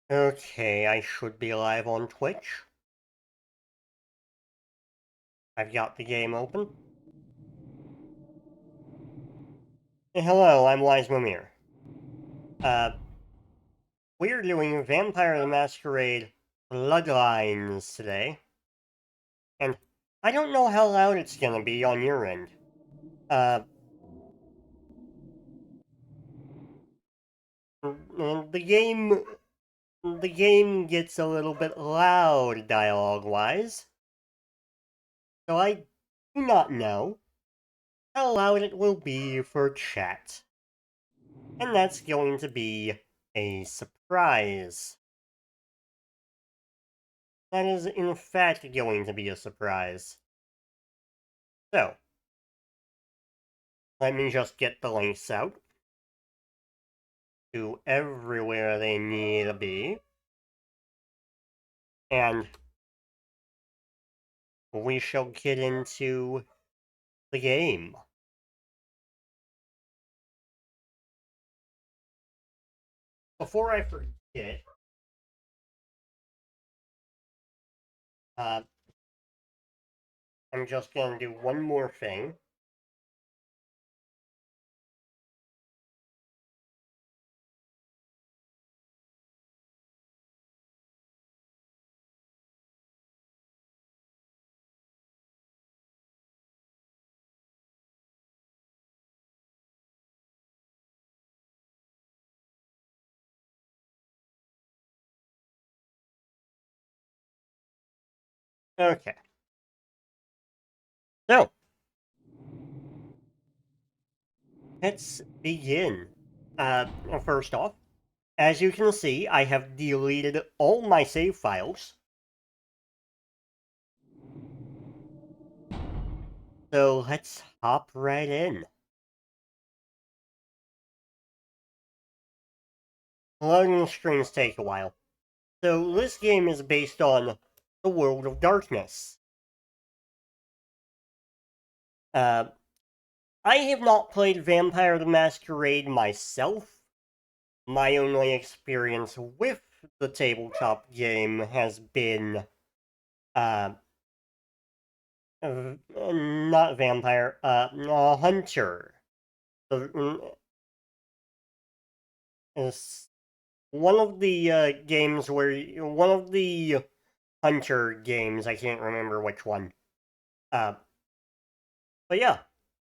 Okay, I should be live on Twitch. I've got the game open. Hello, I'm Wise Mimir. Uh, we're doing Vampire the Masquerade Bloodlines today. And I don't know how loud it's gonna be on your end. Uh, the game... The game gets a little bit loud dialogue-wise. So I do not know how loud it will be for chat. And that's going to be a surprise. That is in fact going to be a surprise. So, let me just get the links out to everywhere they need to be. And we shall get into the game. Before I forget, uh, I'm just going to do one more thing. Okay. So, let's begin. First off, as you can see, I have deleted all my save files. So let's hop right in. Loading screens take a while. So this game is based on the World of Darkness. Uh, I have not played Vampire the Masquerade myself. My only experience with the tabletop game has been uh, not Vampire, Hunter. Is one of the games where one of the Hunter games. I can't remember which one. Uh, but yeah,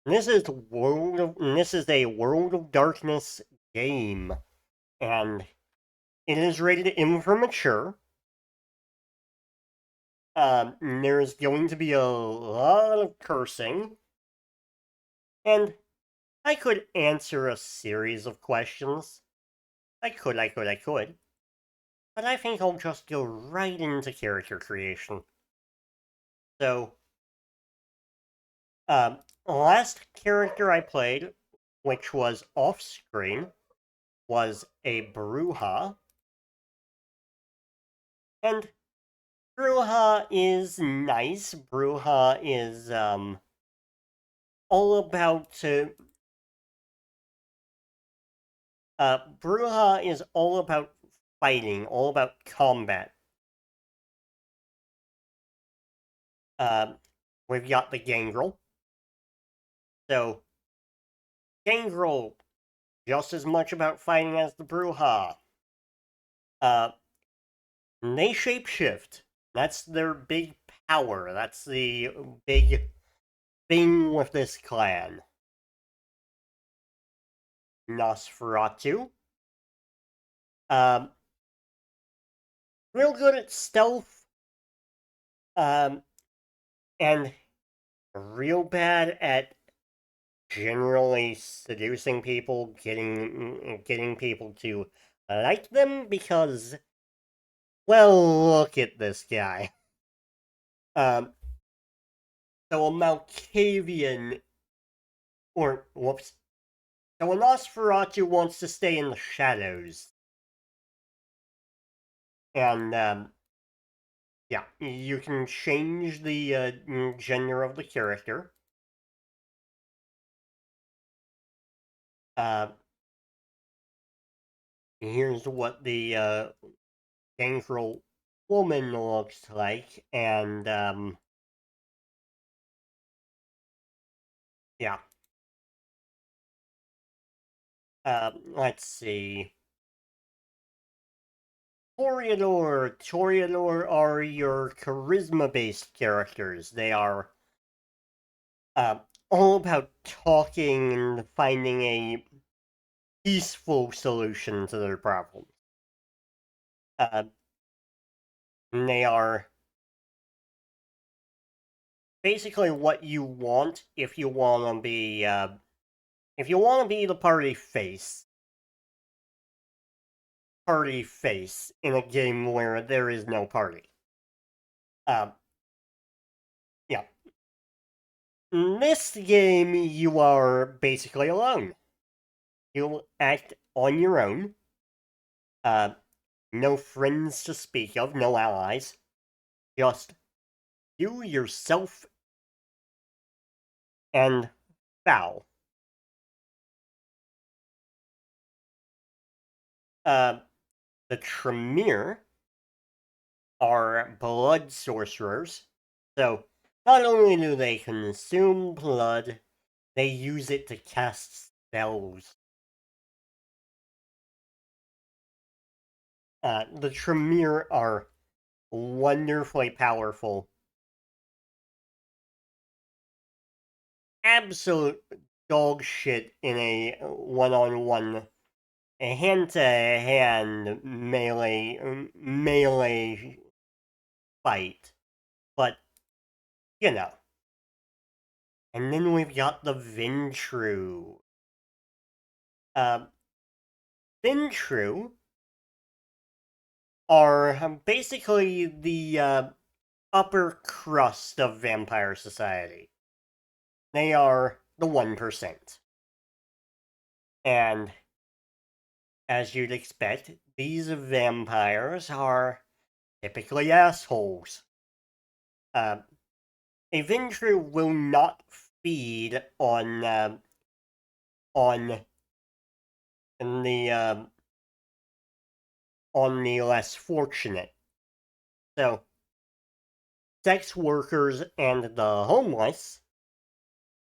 this is a World of Darkness game, and it is rated M for mature. There's going to be a lot of cursing, and I could answer a series of questions. I could. But I think I'll just go right into character creation. So, last character I played, which was off screen, was a Bruja. And Bruja is nice. Bruja is, all about, Bruja is all about fighting, all about combat. Uh, we've got the Gangrel. So, Gangrel, just as much about fighting as the Bruja. Uh, they shapeshift. That's their big power. That's the big thing with this clan. Nosferatu. Um, real good at stealth. Um, and real bad at generally seducing people, getting people to like them because, well, look at this guy. Um, so a Malkavian, or whoops, so a Nosferatu wants to stay in the shadows, and yeah, you can change the gender of the character. Uh, here's what the dangerous woman looks like, and, yeah. Let's see. Toreador are your charisma-based characters. They are uh, all about talking and finding a peaceful solution to their problems. Uh, and they are basically what you want if you want to be the party face in a game where there is no party. Um, yeah. In this game, you are basically alone. You act on your own. Uh, no friends to speak of, no allies. Just you, yourself, and Foul. Uh, the Tremere are blood sorcerers. So, not only do they consume blood, they use it to cast spells. The Tremere are wonderfully powerful. Absolute dog shit in a one-on-one, a hand-to-hand melee fight. But, you know. And then we've got the Ventru. Uh, Ventru are basically the upper crust of vampire society. They are the 1%. And as you'd expect, these vampires are typically assholes. Uh, a Ventru will not feed on the on the less fortunate. So, sex workers and the homeless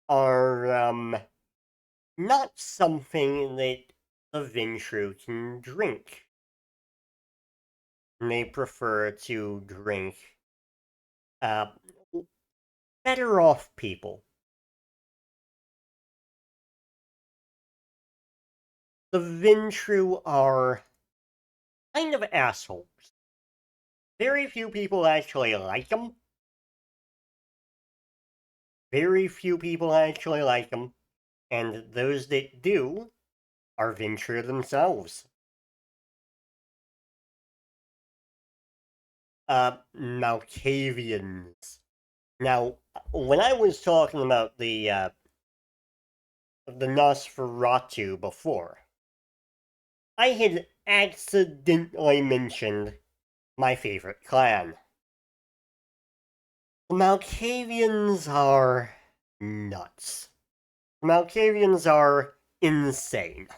are not something that the Ventru can drink. They prefer to drink uh, better off people. The Ventru are kind of assholes. Very few people actually like them. Very few people actually like them. And those that do are Ventru themselves. Malkavians. Now, when I was talking about the Nosferatu before, I had accidentally mentioned my favorite clan. The Malkavians are nuts. The Malkavians are insane.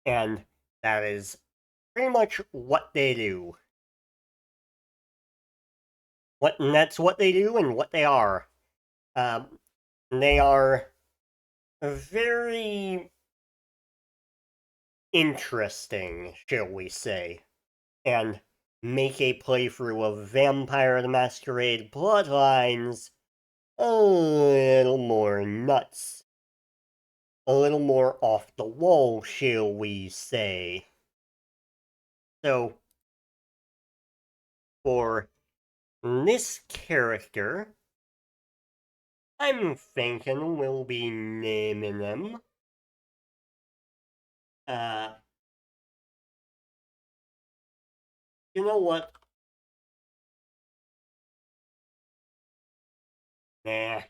And that is pretty much what they do. And that's what they do and what they are. They are very interesting, shall we say, and make a playthrough of Vampire the Masquerade Bloodlines a little more nuts. A little more off the wall, shall we say. So, for this character, I'm thinking we'll be naming them. Uh, you know what? Nah,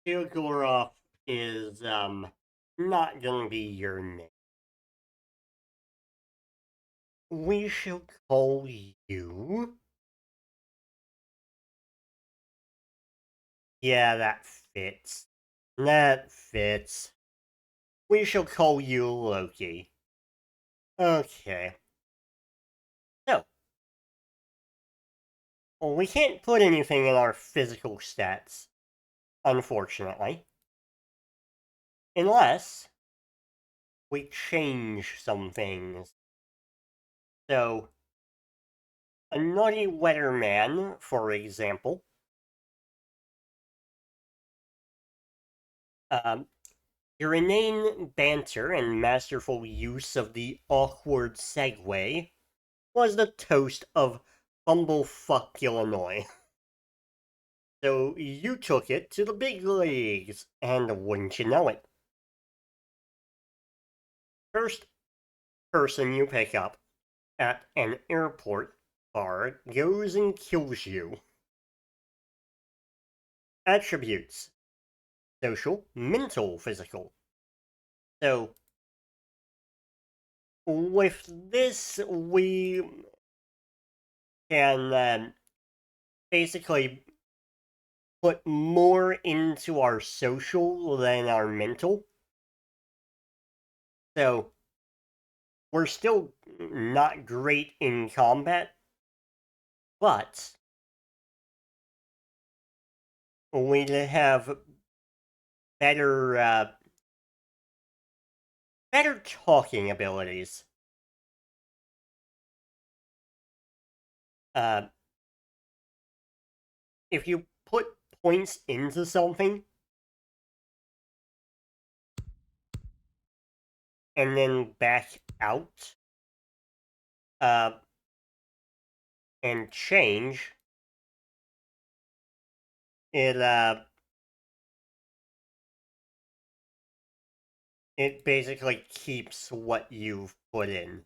Kilgoroth is, not gonna be your name. We shall call you. Yeah, that fits. That fits. We shall call you Loki. Okay. Well, we can't put anything in our physical stats, unfortunately. Unless we change some things. So, a naughty weatherman, for example, um, your inane banter and masterful use of the awkward segue was the toast of Bumblefuck, Illinois. So you took it to the big leagues, and wouldn't you know it, first person you pick up at an airport bar goes and kills you. Attributes: social, mental, physical. So with this, we can basically put more into our social than our mental. So we're still not great in combat, but we have better better talking abilities. Uh, if you put points into something and then back out uh, and change, it basically keeps what you've put in.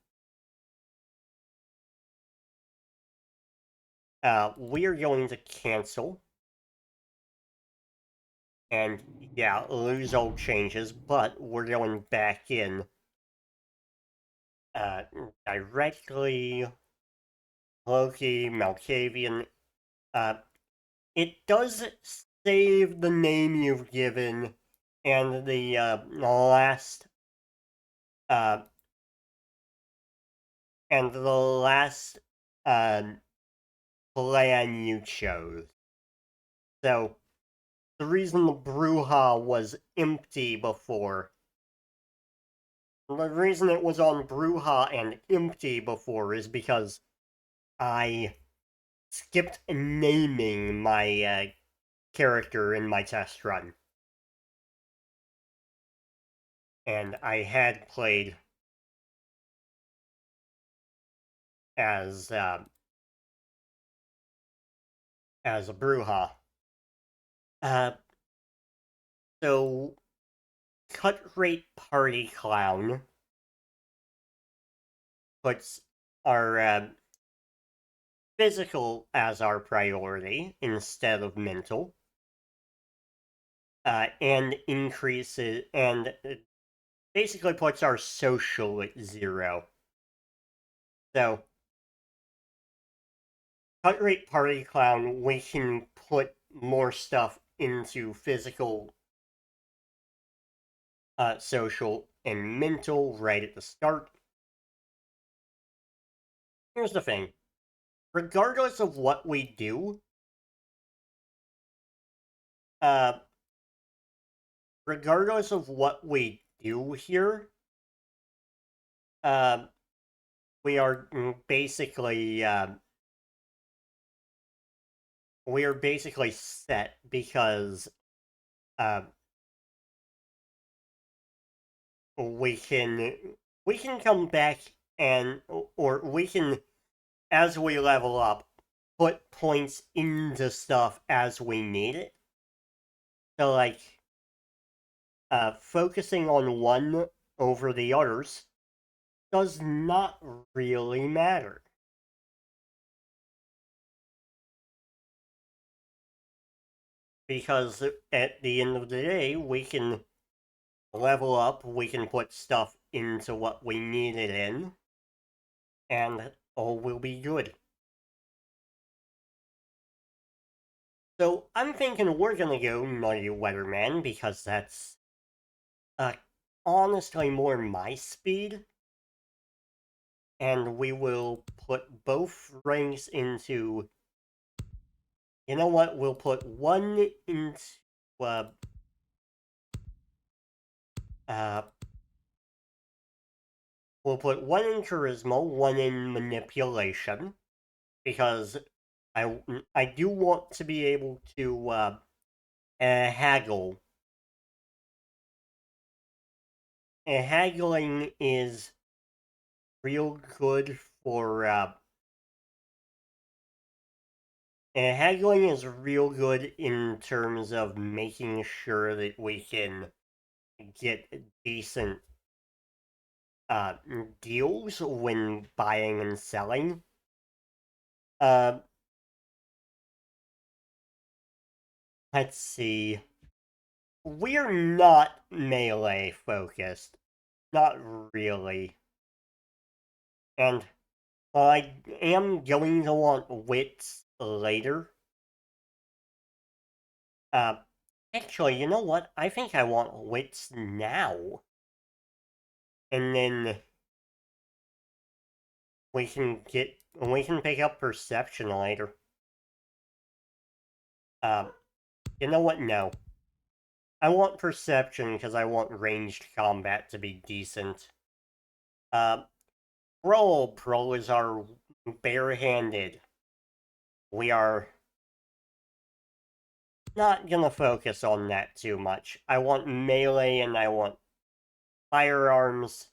We're going to cancel and yeah, lose all changes, but we're going back in uh, directly. Loki, Malkavian. Uh, it does save the name you've given and the last uh, and the last uh, plan you chose. So the reason the Bruja was empty before, the reason it was on Bruja and empty before is because I skipped naming my character in my test run. And I had played as a Bruja. Uh, so cut rate party clown puts our physical as our priority instead of mental, and increases and basically puts our social at 0. So cut rate party clown, we can put more stuff into physical, social, and mental right at the start. Here's the thing: regardless of what we do, uh, regardless of what we do here, uh, we are basically set because uh, we can we can come back and or we can, as we level up, put points into stuff as we need it. So like focusing on one over the others does not really matter. Because at the end of the day, we can level up, we can put stuff into what we need it in, and all will be good. So I'm thinking we're gonna go Naughty Weatherman because that's uh, honestly more my speed, and we will put both ranks into You know what? We'll put one into uh, uh we'll put one in charisma, one in manipulation, because I do want to be able to haggle. And haggling is real good for and haggling is real good in terms of making sure that we can get decent uh, deals when buying and selling. Uh, let's see. We're not melee focused. Not really. And while I am going to want wits later, uh, actually, you know what? I think I want wits now. And then we can pick up perception later. Uh, you know what? No. I want perception because I want ranged combat to be decent. Uh, Pro is our barehanded. We are not gonna focus on that too much. I want melee and I want firearms.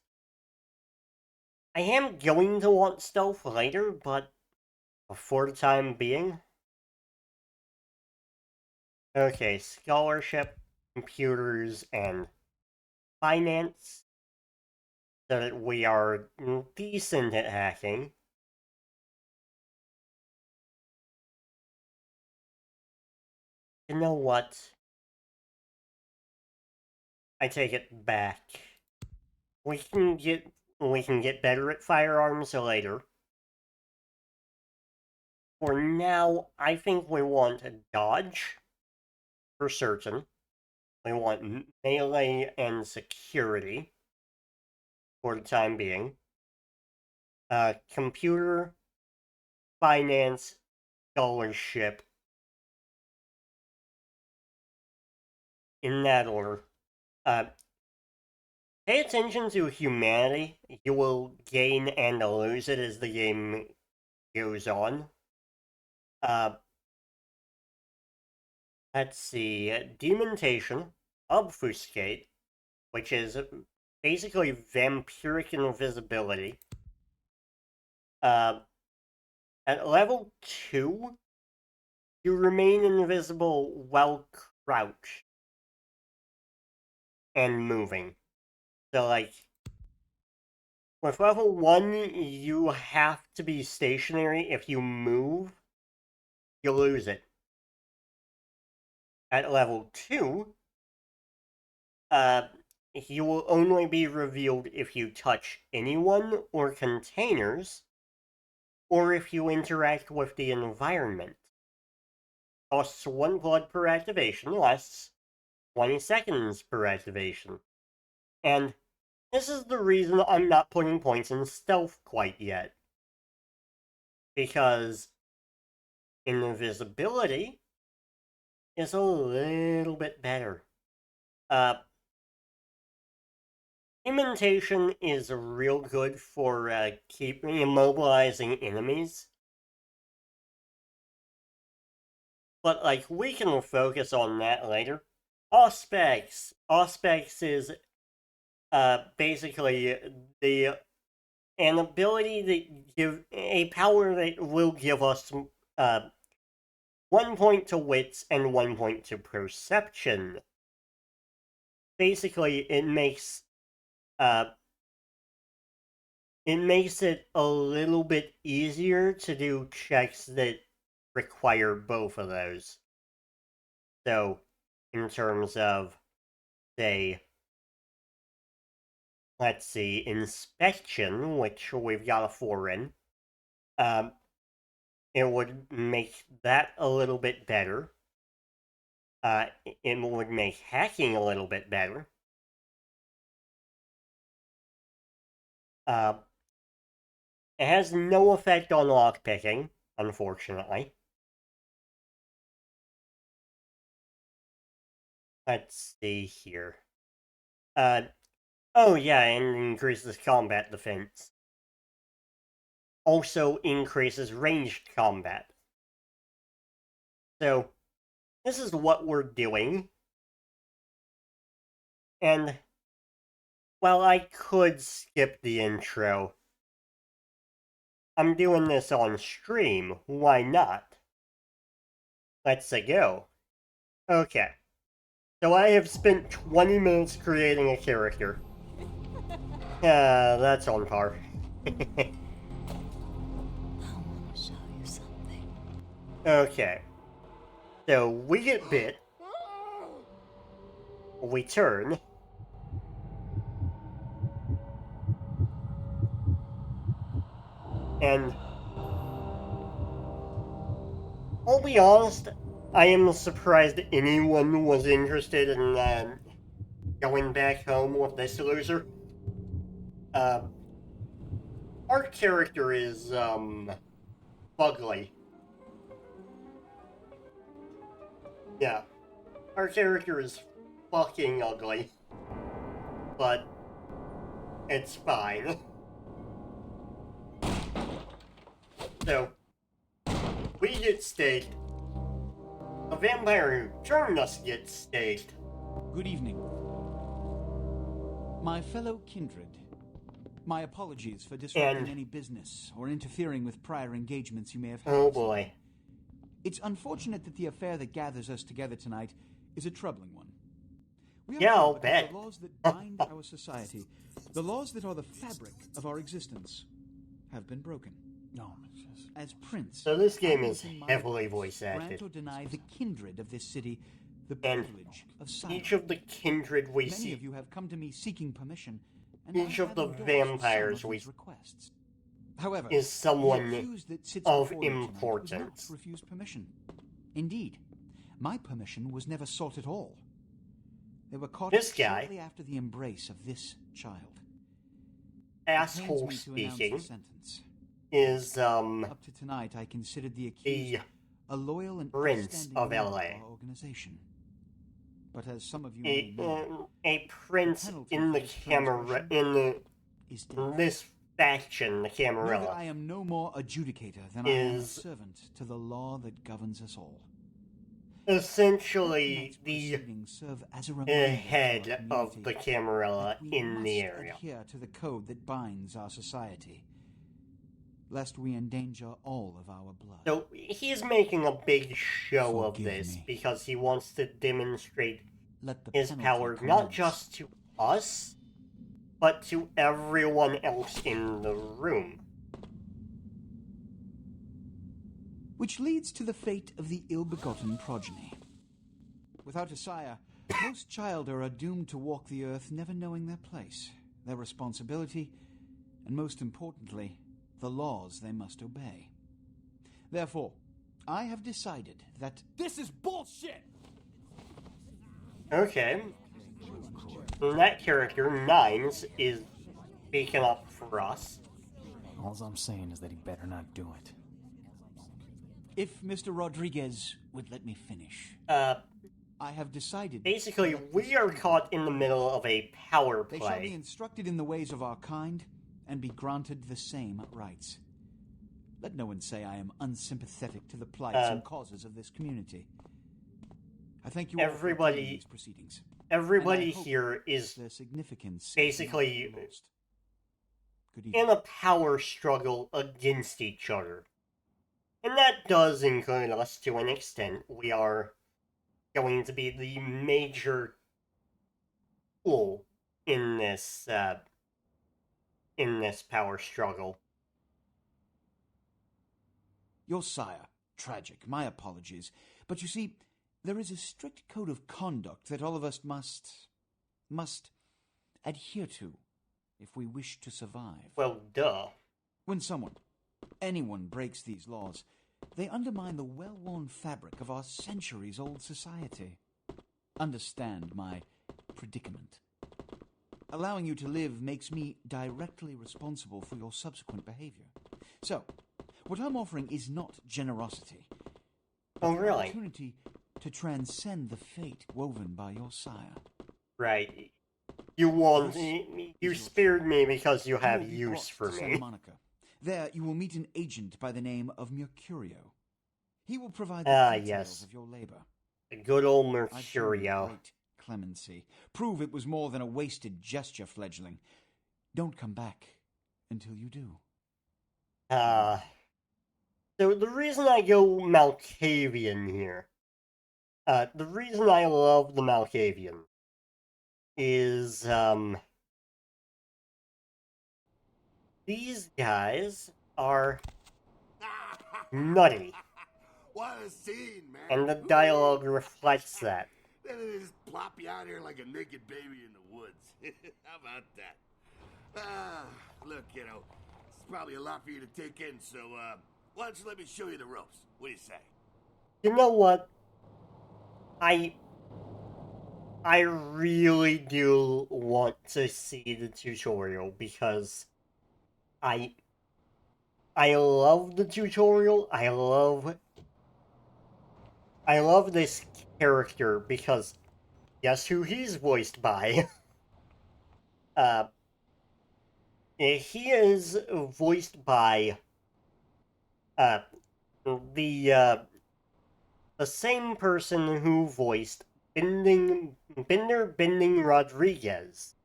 I am going to want stealth later, but for the time being. Okay, scholarship, computers, and finance, so that we are decent at hacking. You know what? I take it back. We can get we can get better at firearms later. For now, I think we want a dodge for certain. We want melee and security for the time being. Computer, finance, scholarship, in that order. Uh, Pay attention to humanity. You will gain and lose it as the game goes on. Uh, let's see. Demontation, obfuscate, which is basically vampiric invisibility. Uh, at level 2, you remain invisible while crouched and moving. So, like, with level 1, you have to be stationary. If you move, you lose it. At level 2, uh, you will only be revealed if you touch anyone or containers, or if you interact with the environment. Costs 1 blood per activation, lasts 20 seconds per activation. And this is the reason I'm not putting points in stealth quite yet. Because invisibility is a little bit better. Imitation is real good for keeping immobilizing enemies. But, like, we can focus on that later. Auspex. Auspex is basically an ability that give a power that will give us 1 point to wits and 1 point to perception. Basically, uh, it makes it a little bit easier to do checks that require both of those. So, in terms of, say, let's see, inspection, which we've got a 4 in, um, it would make that a little bit better. It would make hacking a little bit better. Uh, it has no effect on lockpicking, unfortunately. Let's see here. Oh yeah, and increases combat defense. Also increases ranged combat. So, this is what we're doing. And, while I could skip the intro, I'm doing this on stream, why not? Let's go. Okay. So I have spent 20 minutes creating a character. That's on par. I want to show you something. Okay. So we get bit. We turn. And I'll be honest, I am surprised anyone was interested in going back home with this loser. Our character is, ugly. Yeah. Our character is fucking ugly. But it's fine. So, we get staked. A vampire who turned us gets staked. Good evening. My fellow kindred, my apologies for disrupting any business or interfering with prior engagements you may have had. Oh boy. It's unfortunate that the affair that gathers us together tonight is a troubling one. We are Yeah, I'll here because bet. the laws that bind our society, the laws that are the fabric of our existence, have been broken. No, As Prince, So this game I is in my heavily rights voice acted. grant or deny the kindred of this city the And privilege of silence. Each of the kindred we Many see, of you have come to me seeking permission, and each I of the have endorsed vampires some of we these requests. However, is someone the accused that sits of before you tonight was importance. not refused permission. Indeed, my permission was never sought at all. They were caught This guy, shortly after the embrace of this child. asshole It pains me to announce speaking, the sentence. is Up to tonight, I considered the accused the a loyal and Prince upstanding of member LA. of our organization. But as some of you may know, a prince penalty in the for this camera transgression is death. this faction, the Know that Camarilla, I am no more adjudicator than I am a is servant to the law that governs us all. essentially Tonight's the proceedings serve as a reminder to our head of community the Camarilla that we in the must area. adhere to the code that binds our society, lest we endanger all of our blood. So he's making a big show of Forgive this me. because he wants to demonstrate Let the his penalty power not commence. just to us, but to everyone else in the room. Which leads to the fate of the ill-begotten progeny. Without a sire, most childer are doomed to walk the earth never knowing their place, their responsibility, and most importantly, the laws they must obey. Therefore, I have decided that this is bullshit! Okay. And that character, Nines, is speaking up for us. All I'm saying is that he better not do it. if Mr. Rodriguez would let me finish. I have decided... Basically, we are caught in the middle of a power They shall be play. instructed in the ways of our kind, and be granted the same rights. Let no one say I am unsympathetic to the plights and causes of this community. I thank you all for attending these proceedings. Everybody And I hope here is their significance basically is not lost. Good evening. in a power struggle against each other. And that does include us to an extent. We are going to be the major tool in this power struggle. Your sire, tragic, my apologies. But you see, there is a strict code of conduct that all of us must adhere to if we wish to survive. Well, duh. When anyone breaks these laws, they undermine the well-worn fabric of our centuries-old society. Understand my predicament. Allowing you to live makes me directly responsible for your subsequent behavior. So, what I'm offering is not generosity, but Oh, the really? opportunity to transcend the fate woven by your sire. Right. You Is your spared choice. me because you You have will be use brought for to Santa me. Monica. There you will meet an agent by the name of Mercurio. He will provide the Ah, details yes. of your labor. The good old I've shown you Mercurio. great clemency. Prove it was more than a wasted gesture, fledgling. Don't come back until you do. So the reason I go Malkavian here, the reason I love the Malkavian is, these guys are nutty, What a scene, man. and the dialogue reflects that. Then they just plop you out here like a naked baby in the woods. How about that? Look, kiddo, it's probably a lot for you to take in, so, why don't you let me show you the ropes? What do you say? You know what? I really do want to see the tutorial because I love the tutorial. I love this character because guess who he's voiced by? He is voiced by uh the same person who voiced Bender Bending Rodriguez.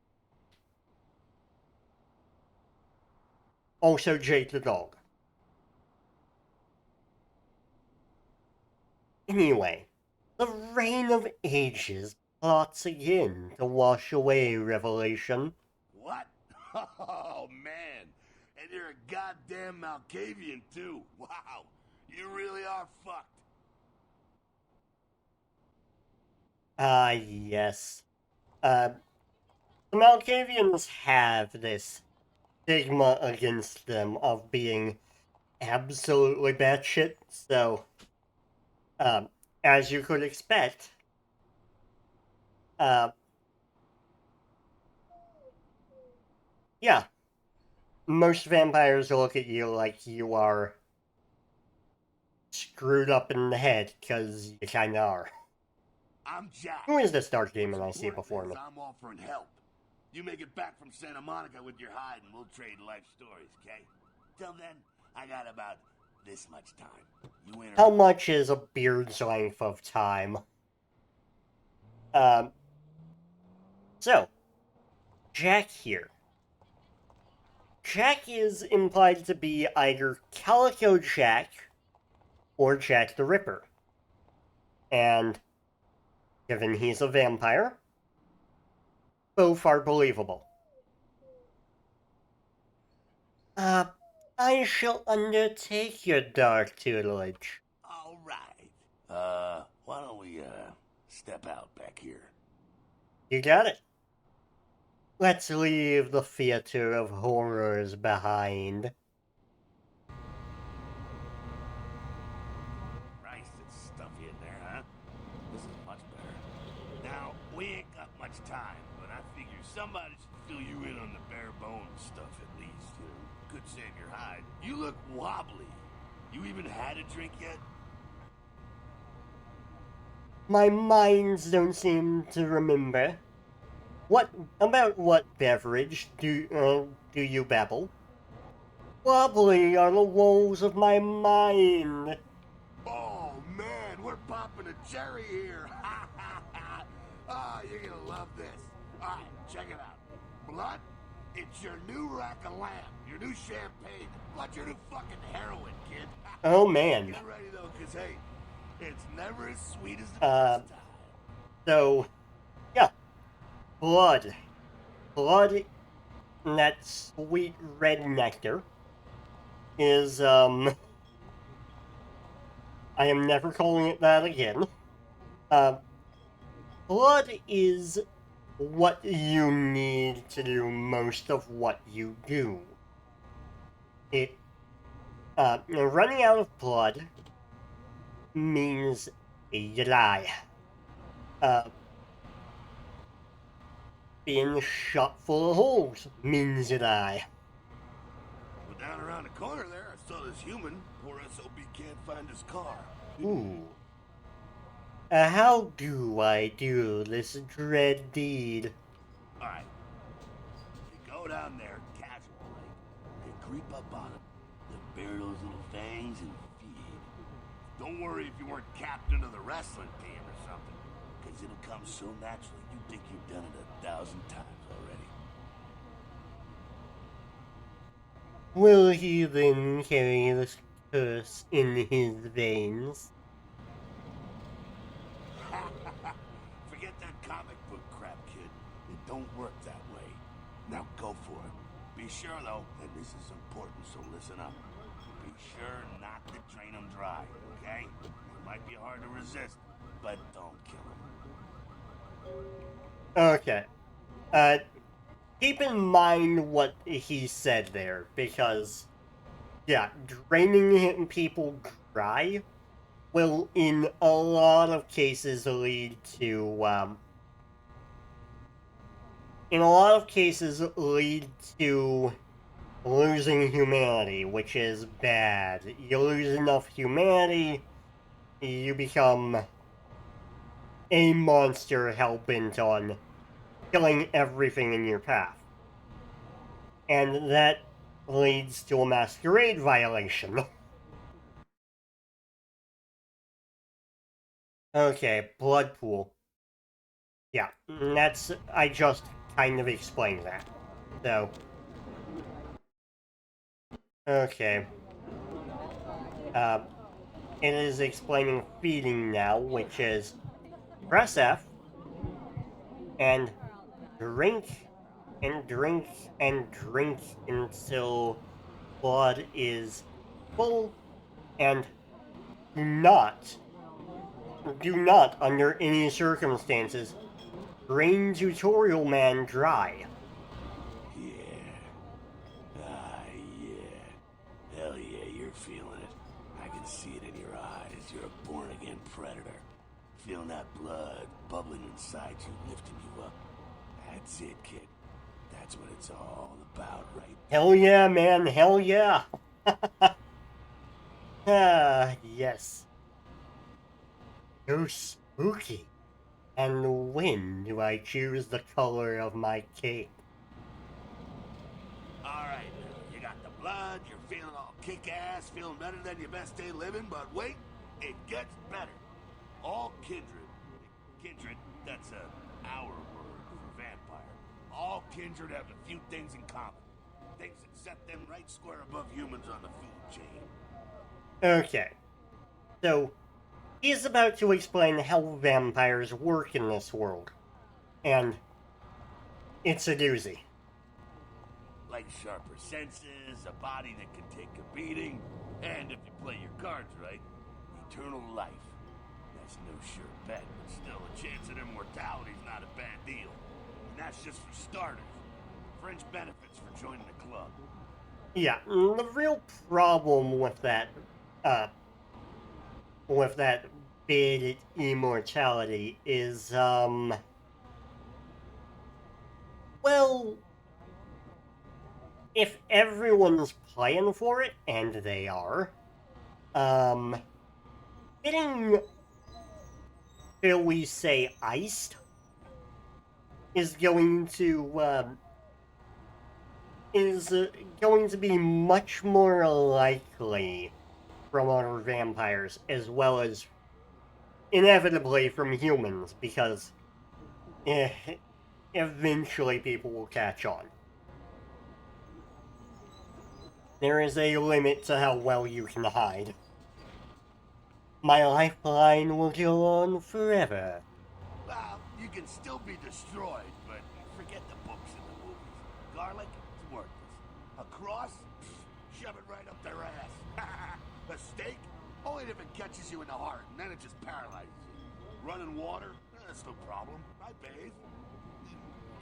Also Jake the dog. Anyway, the Reign of Ages plots again to wash away Revelation. What? Oh, man. And you're a goddamn Malkavian, too. Wow. You really are fucked. Yes. The Malkavians have this stigma against them of being absolutely batshit, so, as you could expect, yeah, most vampires look at you like you are screwed up in the head, because you kinda are. I'm Jack. Who is this dark What's demon I see important before is me? I'm offering help. You make it back from Santa Monica with your hide and we'll trade life stories, okay? Till then, I got about this much time. You in or How out? much is a beard's length of time? So, Jack here. Jack is implied to be either Calico Jack or Jack the Ripper. And given he's a vampire, both are believable. I shall undertake your dark tutelage. All right. Why don't we, step out back here? You got it. Let's leave the theater of horrors behind. Christ, it's stuffy in there, huh? This is much better. Now, we ain't got much time, but I figure somebody should fill you in on the bare bones stuff at least. You know, could save your hide. You look wobbly. You even had a drink yet? My minds don't seem to remember. About what beverage do you babble? Wobbly are the walls of my mind. Oh, man, we're popping a cherry here. Oh, you're gonna love this. All right, check it out. Blood, it's your new rack of lamb, your new champagne, plus your new fucking heroin, kid. Oh man. Get ready, though, because, hey, it's never as sweet as the first time. So, yeah. Blood. Blood, that sweet red nectar, is, I am never calling it that again. Blood is what you need to do most of what you do. Running out of blood means you die. Being shot full of holes means you die. Well, down around the corner there, I saw this human. Poor SOB can't find his car. Ooh. How do I do this dread deed? Alright. You go down there casual, like. You creep up on him. You bare those little fangs and feed. Don't worry if you weren't captain of the wrestling team or something. Because it'll come so naturally you think you've done it 1,000 times already. Will he then carry this curse in his veins? Forget that comic book crap, kid. It don't work that way. Now go for it. Be sure, though, and this is important, so listen up. Be sure not to drain them dry, okay? It might be hard to resist, but don't kill them. Okay. Keep in mind what he said there, because, yeah, draining people dry will, in a lot of cases, lead to, losing humanity, which is bad. You lose enough humanity, you become a monster hell-bent on killing everything in your path. And that leads to a masquerade violation. Okay, blood pool. Yeah, I just kind of explained that. So, okay. It is explaining feeding now, which is press F and drink and drink and drink until blood is full, and do not, under any circumstances, drain Tutorial Man dry. Yeah. Yeah. Hell yeah, you're feeling it. I can see it in your eyes. You're a born-again predator. Feeling that blood bubbling inside you, lifting you up. That's it, kid. That's what it's all about, right? Hell yeah, man, hell yeah. Yes. So spooky. And when do I choose the color of my cape? Alright, you got the blood, you're feeling all kick-ass, feeling better than your best day living, but wait, it gets better. All kindred, that's our word for vampire. All kindred have a few things in common. Things that set them right square above humans on the food chain. Okay. So, he's about to explain how vampires work in this world. And it's a doozy. Like sharper senses, a body that can take a beating, and if you play your cards right, eternal life. That's no sure bet, but still a chance at immortality's not a bad deal. And that's just for starters. Fringe benefits for joining the club. Yeah, the real problem with that bid immortality is, well, if everyone's playing for it, and they are, getting, shall we say, iced is going to be much more likely from other vampires, as well as inevitably from humans, because eventually people will catch on. There is a limit to how well you can hide. My lifeline will go on forever. Well, you can still be destroyed, but forget the books and the movies. Garlic, it's worthless. A cross? Pfft, shove it right up their ass. A stake? Only if it catches you in the heart, and then it just paralyzes you. Running water? That's no problem. I bathe.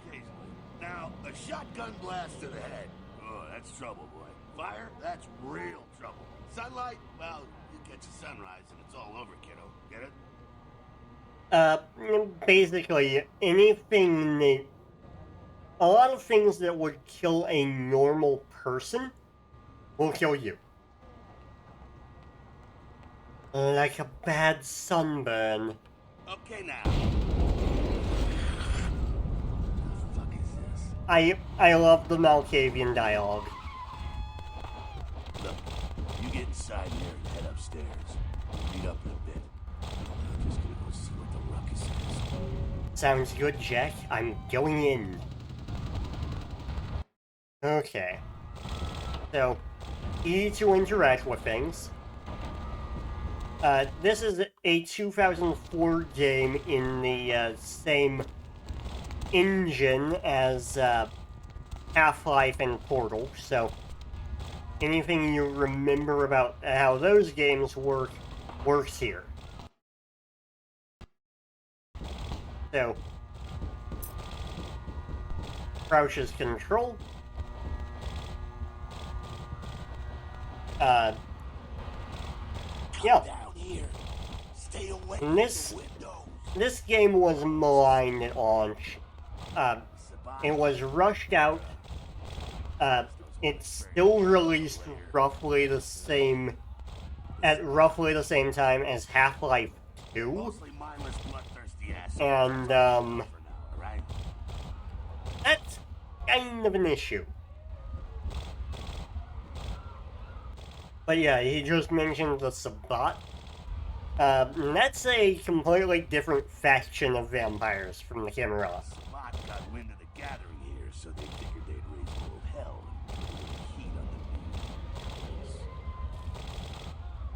Occasionally. Now, a shotgun blast to the head. Oh, that's trouble, boy. Fire? That's real trouble. Sunlight? Well, you catch a sunrise and it's all over, kiddo. Get it? Basically, a lot of things that would kill a normal person will kill you. Like a bad sunburn. Okay, now. What the fuck is this? I love the Malkavian dialogue. Look, you get inside there and head upstairs. Meet up in a bit. I'm just gonna go see what the ruckus is. Sounds good, Jack. I'm going in. Okay. So, easy to interact with things. This is a 2004 game in the same engine as Half-Life and Portal, so anything you remember about how those games work, works here. So, crouch is control. Yeah. Down here. Stay away And this from the windows. this game was maligned at launch. It was rushed out. It's still released roughly the same at roughly the same time as Half-Life 2. Mostly mindless, bloodthirsty assholes. And For now, alright? that's kind of an issue. But yeah, he just mentioned the Sabbat. That's a completely different faction of vampires from the Camarilla. Sabbat got wind of the gathering here, so they figured they'd raise a little hell and put a little heat on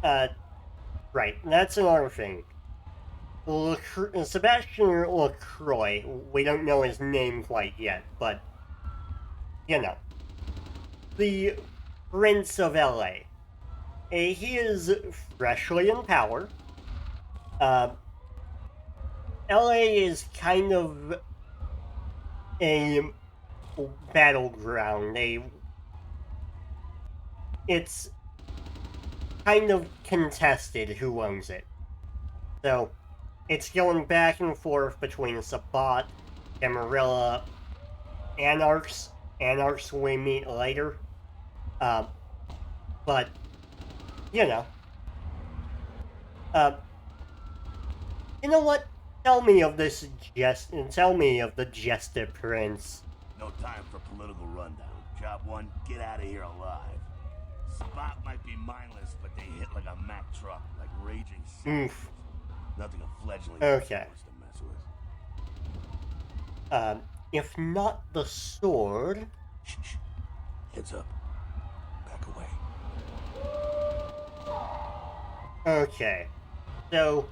the place. Right, that's another thing. Sebastian LaCroix, we don't know his name quite yet, but, you know, the Prince of LA. He is freshly in power. LA is kind of a battleground. It's kind of contested who owns it. So, it's going back and forth between Sabbat, Camarilla, Anarchs. Anarchs we meet later. But, you know. You know what? Tell me of the Jester Prince. No time for political rundown. Job one, get out of here alive. Sabbat might be mindless, but they hit like a Mack truck, like raging savages. Oof. Nothing a fleggling Okay. force to mess with. If not the sword... Shh, shh. Heads up. Back away. Okay. So,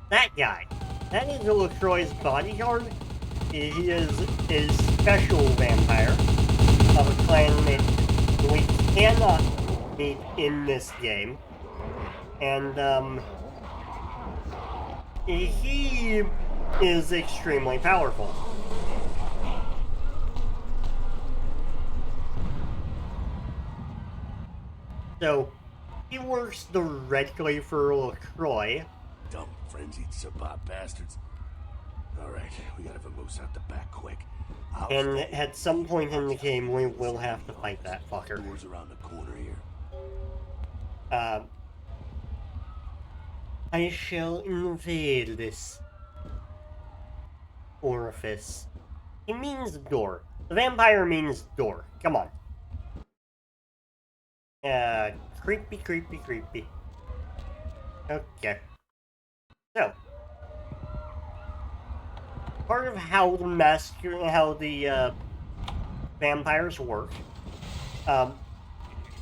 that guy. That is LaCroix's bodyguard. He is a special vampire of a clan that we cannot meet in this game. And, he is extremely powerful. So, he works directly for LaCroix. Dumb frenzied Sabbat bastards. Alright, we gotta vamoose out the back quick. And at some point in the game, we will have to fight that fucker. Doors around the corner here. I shall invade this orifice. He means door. The vampire means door. Come on. Creepy, creepy, creepy. Okay. So, part of how the vampires work,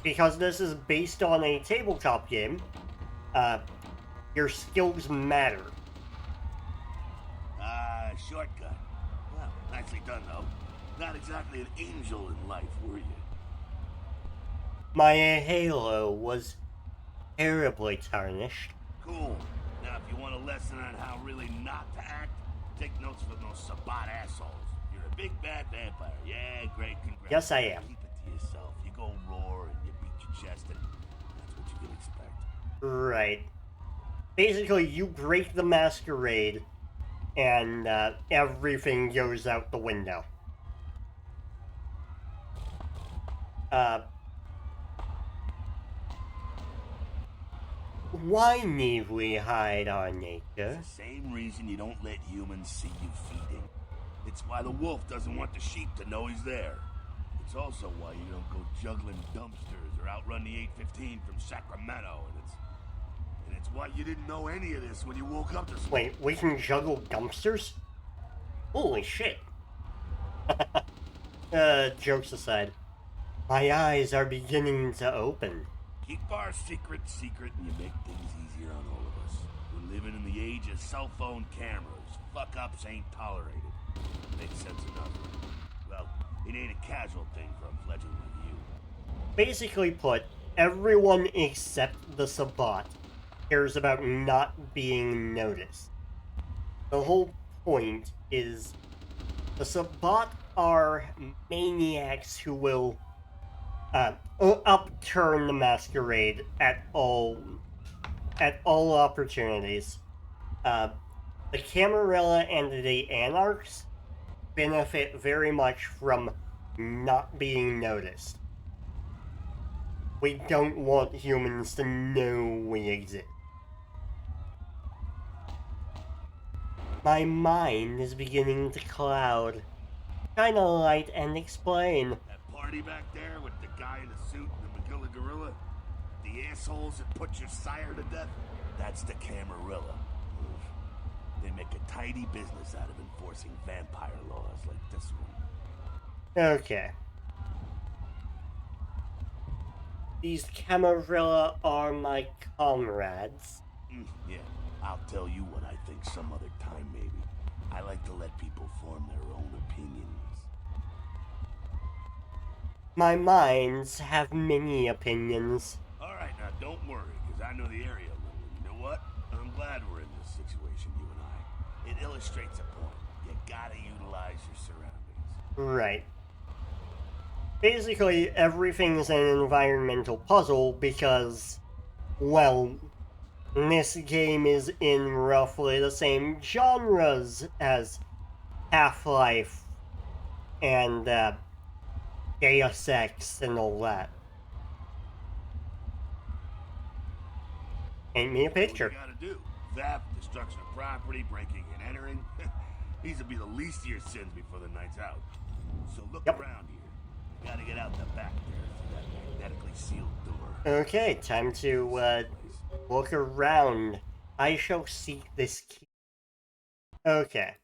because this is based on a tabletop game, your skills matter. Shortcut. Well, nicely done, though. Not exactly an angel in life, were you? My halo was terribly tarnished. Cool. Now, if you want a lesson on how really not to act, take notes from those Sabbat assholes. You're a big bad vampire. Yeah, great, congrats. Yes, I am. Keep it to yourself. You go roar and you beat your chest, and that's what you can expect. Right. Basically, you break the masquerade, and everything goes out the window. why need we hide our nature? It's the same reason you don't let humans see you feeding. It's why the wolf doesn't want the sheep to know he's there. It's also why you don't go juggling dumpsters or outrun the 815 from Sacramento, and it's why you didn't know any of this when you woke up this morning. Wait, we can juggle dumpsters? Holy shit. Jokes aside, my eyes are beginning to open. Keep our secret secret and you make things easier on all of us. We're living in the age of cell phone cameras. Fuck-ups ain't tolerated. Makes sense enough. Well, it ain't a casual thing for a fledgling like you. Basically put, everyone except the Sabbat cares about not being noticed. The whole point is the Sabbat are maniacs who will upturn the masquerade at all opportunities. The Camarilla and the Anarchs benefit very much from not being noticed. We don't want humans to know we exist. My mind is beginning to cloud. Shine a light and explain. That party back there with the guy in the suit and the McGilla gorilla? The assholes that put your sire to death? That's the Camarilla. They make a tidy business out of enforcing vampire laws like this one. Okay. These Camarilla are my comrades. Yeah, I'll tell you what I think some other time, maybe. I like to let people form their own opinions. My minds have many opinions. Alright, now don't worry, because I know the area a little. You know what? I'm glad we're in this situation, you and I. It illustrates a point. You gotta utilize your surroundings. Right. Basically, everything's an environmental puzzle because, well, this game is in roughly the same genres as Half-Life and Deus Ex and all that. Paint me a picture. What you gotta do? Theft, destruction of property, breaking and entering. These will be the least of your sins before the night's out. So look around here. You gotta get out the back there through that magnetically sealed door. Okay, time to look around. I shall seek this key. Okay.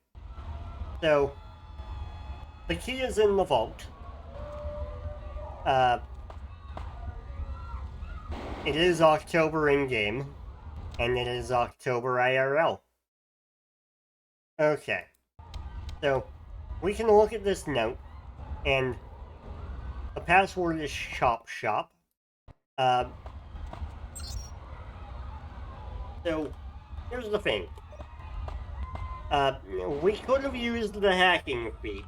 So, the key is in the vault. It is October in-game, and it is October IRL. Okay. So, we can look at this note, and the password is shop. So, here's the thing. We could have used the hacking feat,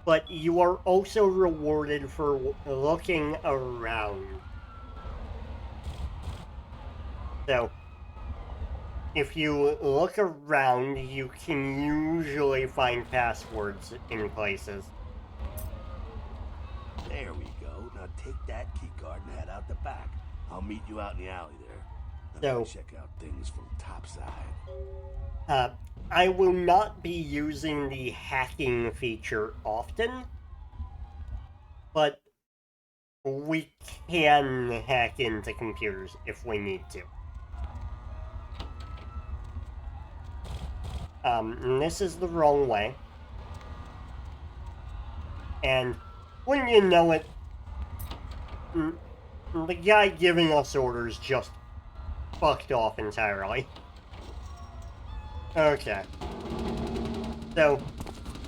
but you are also rewarded for looking around. So, if you look around, you can usually find passwords in places. There we go. Now take that keycard and head out the back. I'll meet you out in the alley there. I'm gonna check out things from topside. I will not be using the hacking feature often, but we can hack into computers if we need to. This is the wrong way. And when you know it, the guy giving us orders just fucked off entirely. Okay. So,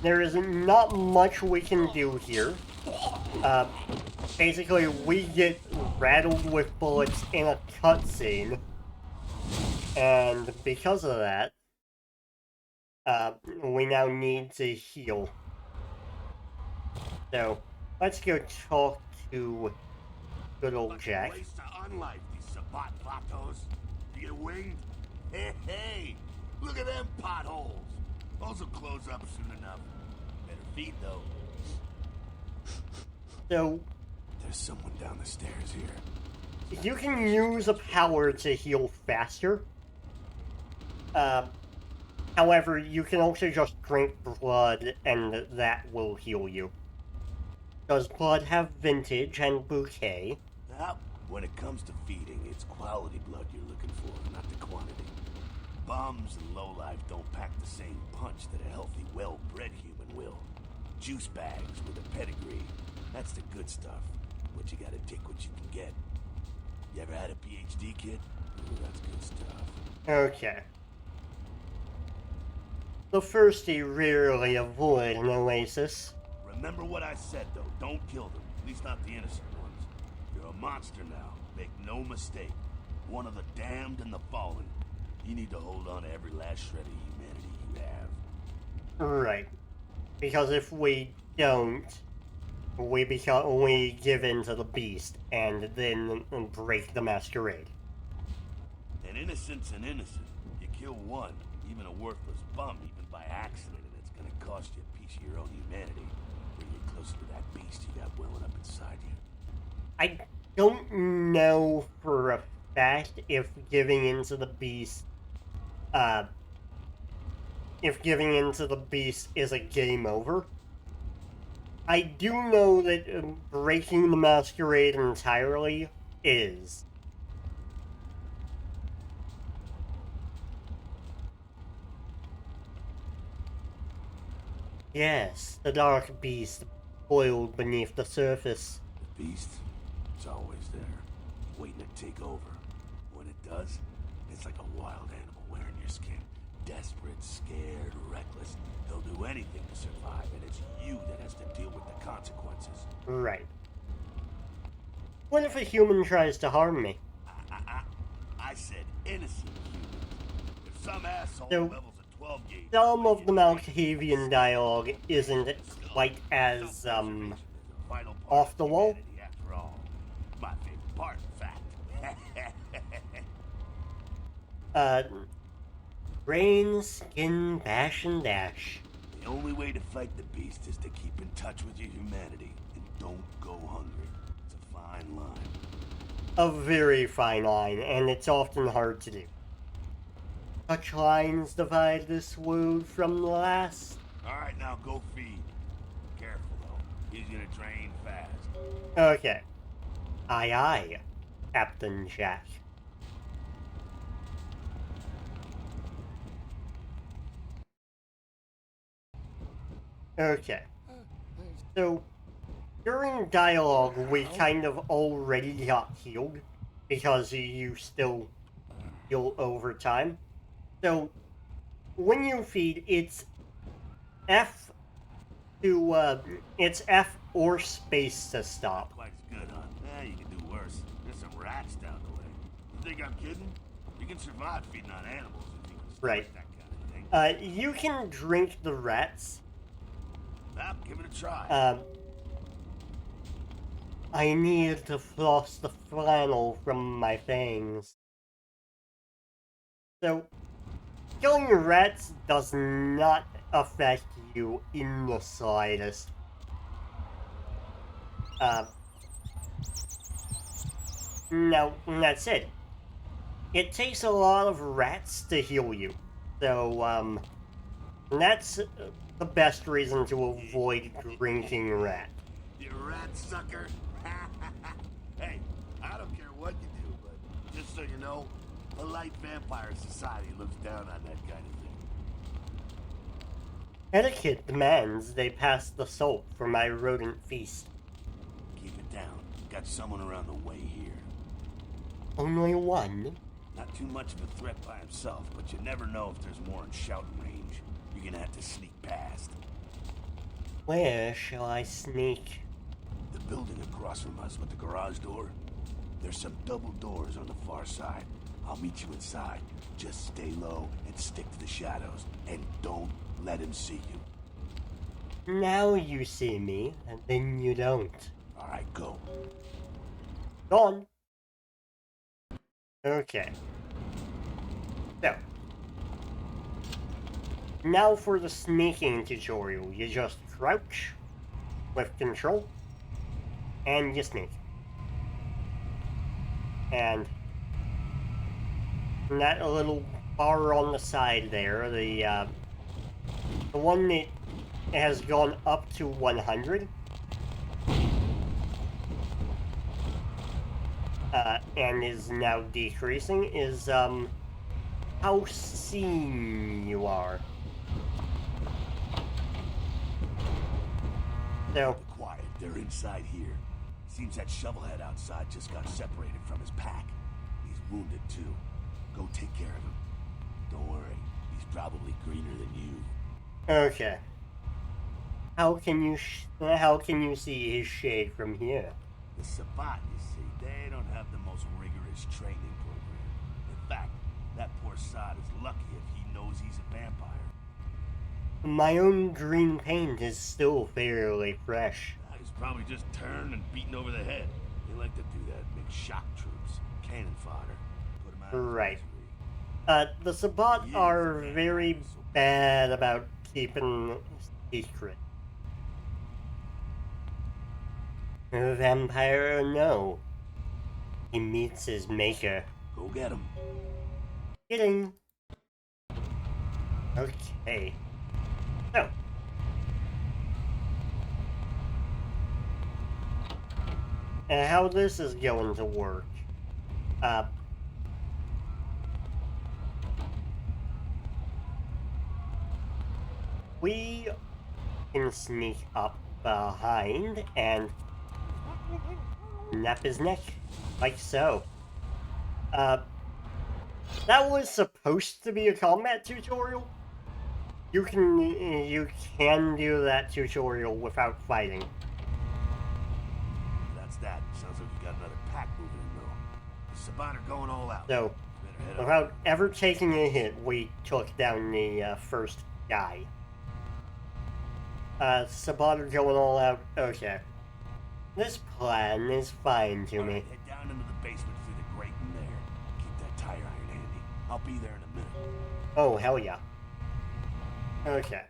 there is not much we can do here. Basically, we get rattled with bullets in a cutscene. And because of that, we now need to heal. So, let's go talk to good old Jack. Place to unlife these Sabbat vatos. You get winged? Hey! Look at them potholes. Those will close up soon enough. Better feed though. So, there's someone down the stairs here. you can use a power to heal faster. However, you can also just drink blood and that will heal you. Does blood have vintage and bouquet? Now, when it comes to feeding, it's quality blood you're looking for, not the quantity. Bums and lowlife don't pack the same punch that a healthy, well-bred human will. Juice bags with a pedigree. That's the good stuff. But you gotta take what you can get. You ever had a PhD, kid? Ooh, that's good stuff. Okay. The thirsty rarely avoid an oasis. Remember what I said, though. Don't kill them. At least not the innocent ones. You're a monster now. Make no mistake. One of the damned and the fallen. You need to hold on to every last shred of humanity you have. Right. Because if we don't, we give in to the beast and then break the masquerade. An innocent's an innocent. You kill one, even a worthless bum, even by accident, and it's gonna cost you a piece of your own humanity. Bring you closer to that beast you got welling up inside you. I don't know for a fact if giving into the beast, is a game over. I do know that breaking the masquerade entirely is. Yes, the dark beast boiled beneath the surface. The beast, it's always there, waiting to take over. When it does, it's like a wild animal wearing your skin. Desperate, scared, reckless. They'll do anything to survive, and it's you that has to deal with the consequences. Right. What if a human tries to harm me? I said innocent humans. If some asshole So, levels a 12 gauge... Some of the Malkavian dialogue isn't quite as, off the wall. After all. My favorite part, in fact. Rain, skin, bash, and dash. The only way to fight the beast is to keep in touch with your humanity and don't go hungry. It's a fine line. A very fine line, and it's often hard to do. Such lines divide this world from the last. Alright, now go feed. Careful, though. He's gonna drain fast. Okay. Aye aye, Captain Jack. Okay. So, during dialogue, we kind of already got healed, because you still heal over time. So, when you feed, it's F or space to stop. Quite as good, huh? Yeah, you can do worse. There's some rats down the way. You think I'm kidding? You can survive feeding on animals if you can Right. that kind of thing. You can drink the rats. Well, give it a try. I need to floss the flannel from my fangs. So, killing rats does not affect you in the slightest. Now, that's it. It takes a lot of rats to heal you. So, that's the best reason to avoid drinking rat. You rat sucker. Hey, I don't care what you do, but just so you know, polite vampire society looks down on that kind of thing. Etiquette demands they pass the salt for my rodent feast. Keep it down. Got someone around the way here. Only one? Not too much of a threat by himself, but you never know if there's more in shouting range. You're gonna have to sneak past. Where shall I sneak? The building across from us with the garage door. There's some double doors on the far side. I'll meet you inside. Just stay low and stick to the shadows. And don't let him see you. Now you see me, and then you don't. Alright, go. Gone. Okay. So. Now for the sneaking tutorial. You just crouch with control, and you sneak. And that little bar on the side there, the one that has gone up to 100, and is now decreasing, is, how seen you are. So, Quiet, they're inside here. Seems that shovelhead outside just got separated from his pack. He's wounded too. Go take care of him. Don't worry, he's probably greener than you. okay. How can you see his shade from here? The Sabbat, you see, they don't have the most rigorous training program. In fact, that poor sod is lucky if he knows he's a vampire. My own green paint is still fairly fresh. He's probably just turned and beaten over the head. They like to do that, make shock troops, cannon fodder, put him out of his Right. misery. The Sabbat are very bad about keeping secret. Vampire or no, he meets his maker. Go get him. Kidding. Okay. So. And how this is going to work. We can sneak up behind and nap his neck, like so. That was supposed to be a combat tutorial. You can do that tutorial without fighting. That's that. Sounds like you got another pack moving in though. The Sabbat are going all out. So, Better head up. without ever taking a hit, we took down the first guy. Sabbat are going all out. Okay. This plan is fine to All me. right, head down into the basement through the grate in there. Keep that tire iron handy. I'll be there in a minute. Oh, hell yeah. Okay.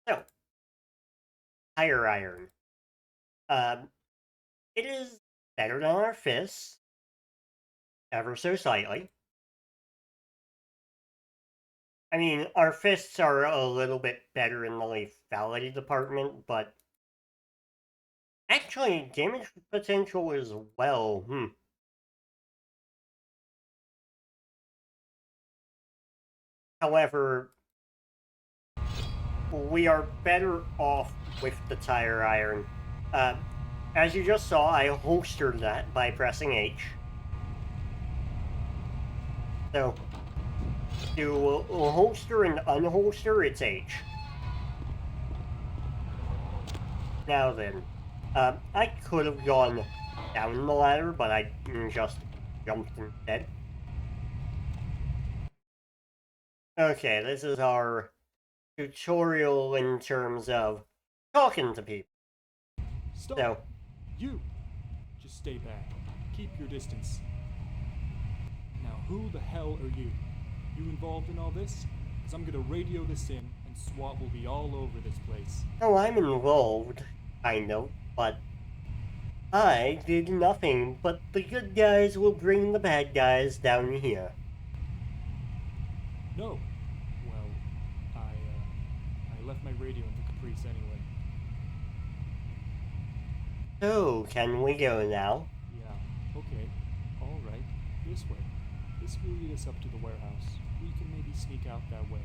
So, tire iron. It is better than our fists. Ever so slightly. I mean, our fists are a little bit better in the lethality department, but actually, damage potential as well. However, we are better off with the tire iron. As you just saw, I holstered that by pressing H. So, to holster and unholster, it's H. Now then, I could have gone down the ladder, but I just jumped instead. Okay, this is our tutorial in terms of talking to people. Stop! So, You! Just stay back. Keep your distance. Now, who the hell are you? You involved in all this? Because I'm gonna radio this in, and SWAT will be all over this place. oh, I'm involved, kind of, but I did nothing, but the good guys will bring the bad guys down here. No. Well, I left my radio in the Caprice anyway. So, can we go now? Yeah, okay. Alright. This way. This will lead us up to the warehouse. We can maybe sneak out that way.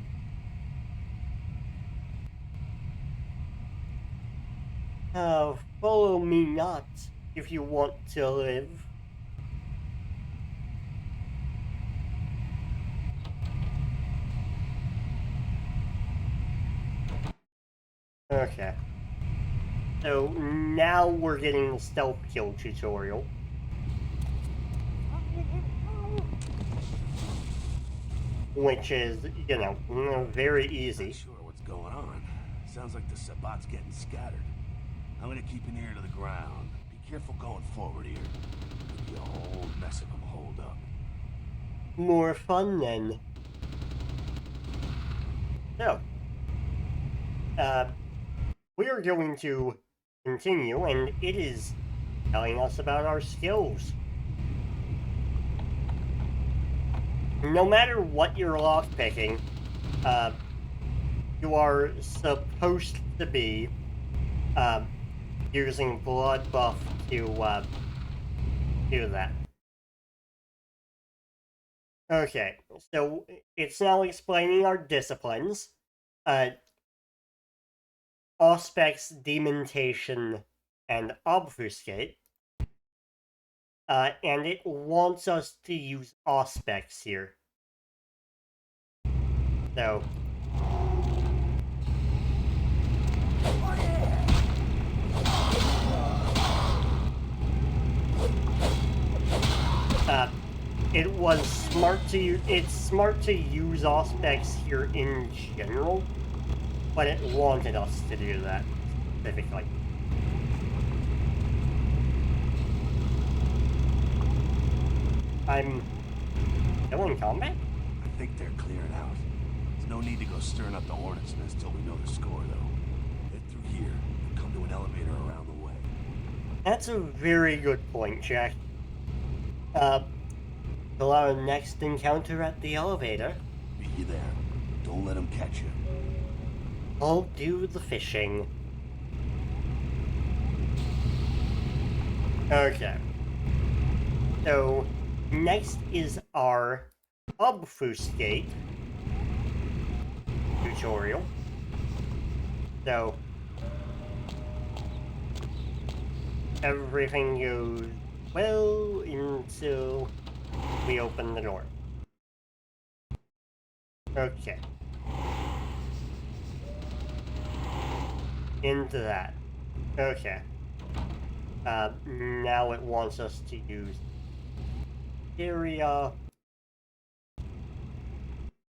Follow me not, if you want to live. Okay. So, now we're getting the stealth kill tutorial. Which is, you know, very easy. Not sure what's going on. Sounds like the Sabbat's getting scattered. I'm gonna keep an ear to the ground. Be careful going forward here. Could be a whole mess of them holed up. More fun then. So, we are going to continue, and it is telling us about our skills. no matter what you're lockpicking, you are supposed to be using blood buff to do that. Okay, so it's now explaining our disciplines. Auspex, Demontation, and Obfuscate. And it wants us to use Auspex here. So... it's smart to use Auspex here in general, but it wanted us to do that specifically. I'm still in combat? I think they're clearing out. There's no need to go stirring up the hornet's nest till we know the score, though. Head through here and come to an elevator around the way. That's a very good point, Jack. Till our next encounter at the elevator. Meet you there. Don't let them catch you. I'll do the fishing. Okay. So, next is our Obfuscate tutorial. So, everything goes well until we open the door. Okay. Into that. Okay. Now it wants us to use area.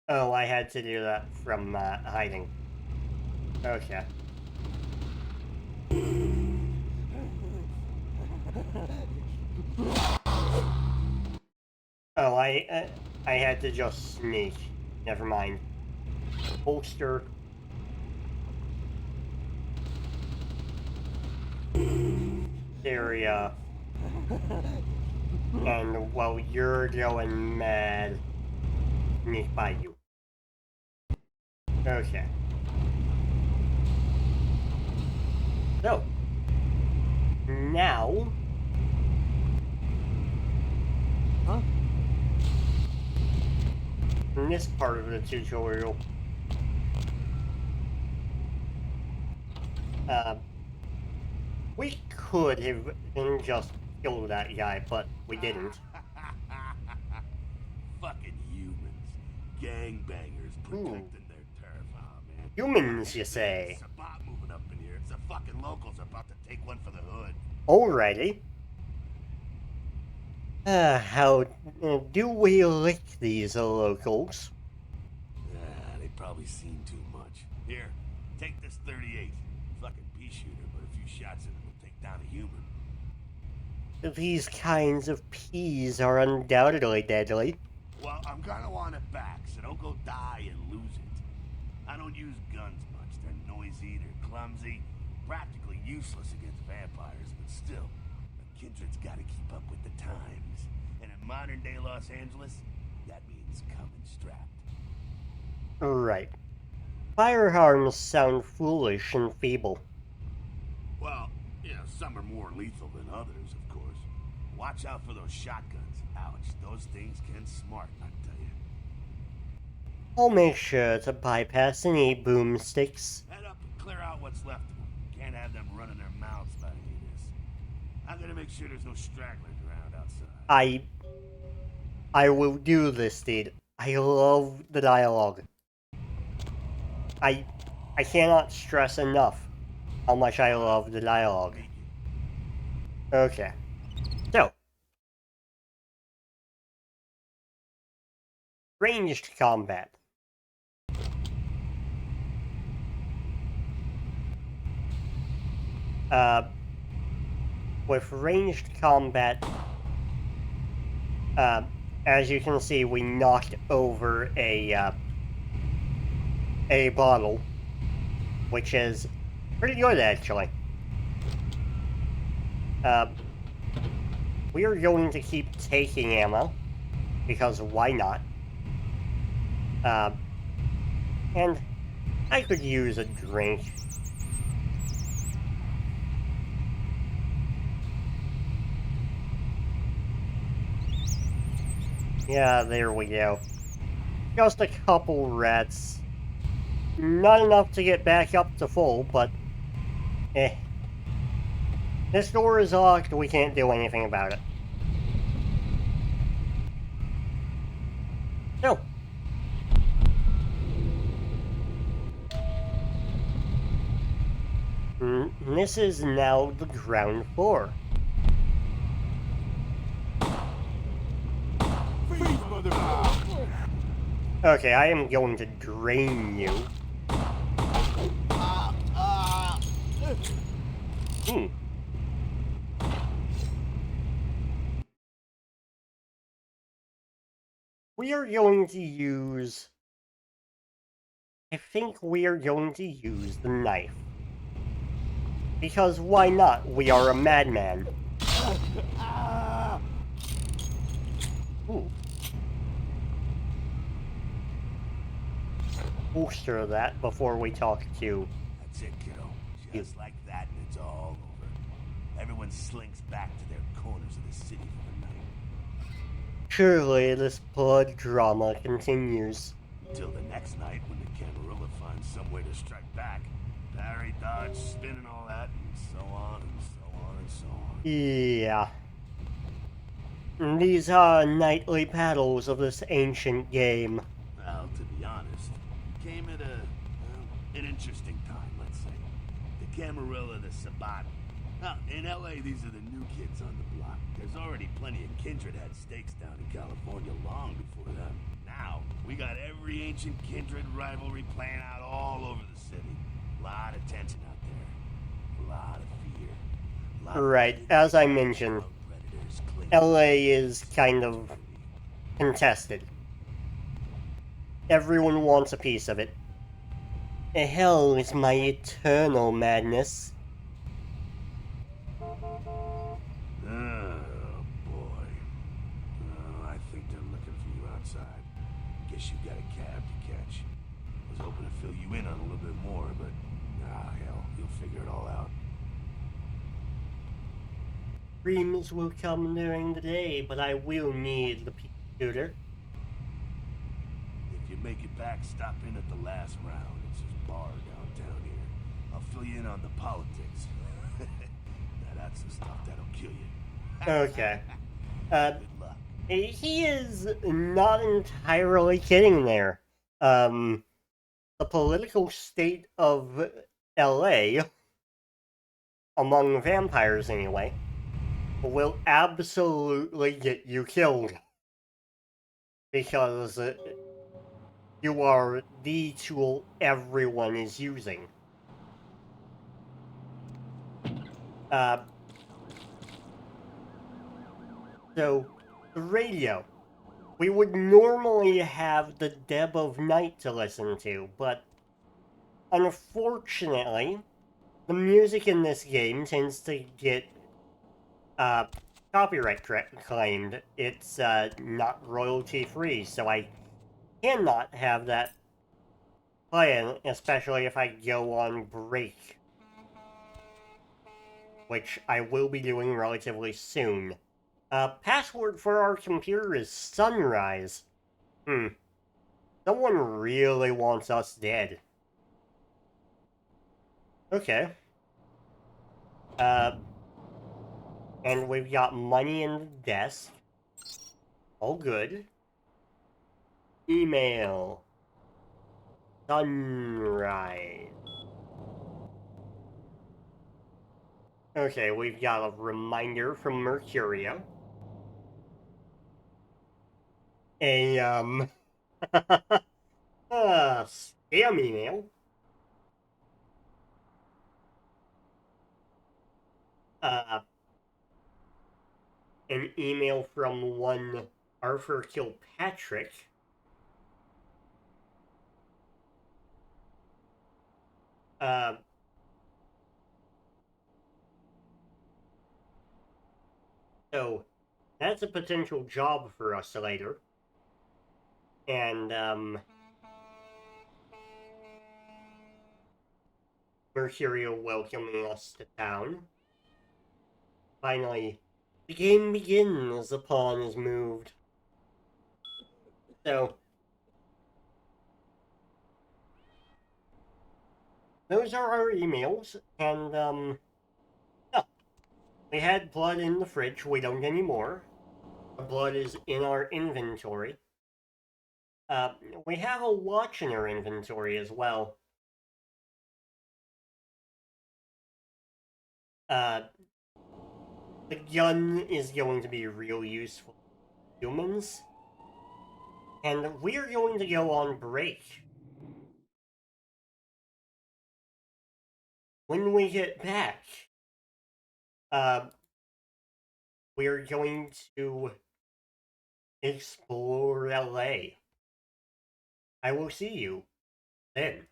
Oh, I had to do that from hiding. Okay. Oh, I had to just sneak. Never mind. Holster. Area. And while you're going mad, sneak by you. Okay. So, now... Huh? In this part of the tutorial, we could have just killed that guy, but we didn't. Fucking humans. Gangbangers protecting their turf, man. Humans, you say? It's a bot moving up in here. It's the fucking locals about to take one for the hood. Alrighty. How do we lick these locals? They've probably seen too much. Here, take this 38. Fucking pea shooter, but a few shots in it will take down a human. These kinds of peas are undoubtedly deadly. Well, I'm gonna want it back, so don't go die and lose it. I don't use guns much. They're noisy, they're clumsy, practically useless against vampires, but still, a kindred's gotta keep up with the times. And in modern-day Los Angeles, that means coming strapped. Right. Firearms sound foolish and feeble. Well, some are more lethal than others, of course. Watch out for those shotguns. Ouch, those things can smart, I tell you. I'll make sure to bypass any boomsticks. Head up and clear out what's left of them. Can't have them running their mouths about any of this. I'm gonna make sure there's no stragglers around outside. I will do this, dude. I love the dialogue. I cannot stress enough how much I love the dialogue. Okay. So. Ranged combat. With ranged combat, as you can see, we knocked over a bottle, which is pretty good, actually. We are going to keep taking ammo, because why not? And I could use a drink. Yeah, there we go. Just a couple rats. Not enough to get back up to full, but... eh. This door is locked, we can't do anything about it. No. This is now the ground floor. Okay, I am going to drain you. We are going to use... I think we are going to use the knife. Because why not? We are a madman. Ooh. Bolster that before we talk to... That's it, kiddo. Just like that, and it's all over. Everyone slinks back to their corners of the city for the night. Surely this blood drama continues. Until the next night, when the Camarilla finds some way to strike back. Parry, dodge, spin, and all that, and so on, and so on, and so on. Yeah. These are nightly battles of this ancient game. Well, to be honest, it came at an interesting time, let's say. The Camarilla, the Sabat. Now, in LA, these are the new kids on the block. There's already plenty of kindred had stakes down in California long before them. Now, we got every ancient kindred rivalry playing out all over the city. A lot of tension out there. A lot of fear. A lot Right, as I mentioned, LA is kind of contested. Everyone wants a piece of it. Hell is my eternal madness. Oh, boy. Oh, I think they're looking for you outside. Guess you got a cab to catch. Was hoping to fill you in on a little bit more, but hell, you'll figure it all out. Dreams will come during the day, but I will need the scooter. If you make it back, stop in at the last round. It's this bar downtown here. I'll fill you in on the politics. Now that's the stuff that'll kill you. Okay. Good luck. He is not entirely kidding there. The political state of LA, among vampires anyway, will absolutely get you killed. Because you are the tool everyone is using. So, the radio. We would normally have the Deb of Night to listen to, but unfortunately, the music in this game tends to get copyright claimed. It's not royalty free, so I cannot have that playing, especially if I go on break, which I will be doing relatively soon. Password for our computer is Sunrise. Someone really wants us dead. Okay. And we've got money in the desk. All good. Email. Sunrise. Okay, we've got a reminder from Mercurio. A, scam email. An email from one Arthur Kilpatrick. So, that's a potential job for us later. And, Mercurial welcoming us to town. Finally, the game begins. The pawn is moved. So, those are our emails, and, yeah. We had blood in the fridge, we don't anymore. The blood is in our inventory. We have a watch in our inventory as well. The gun is going to be real useful for humans. And we're going to go on break. When we get back, we're going to explore LA. I will see you then.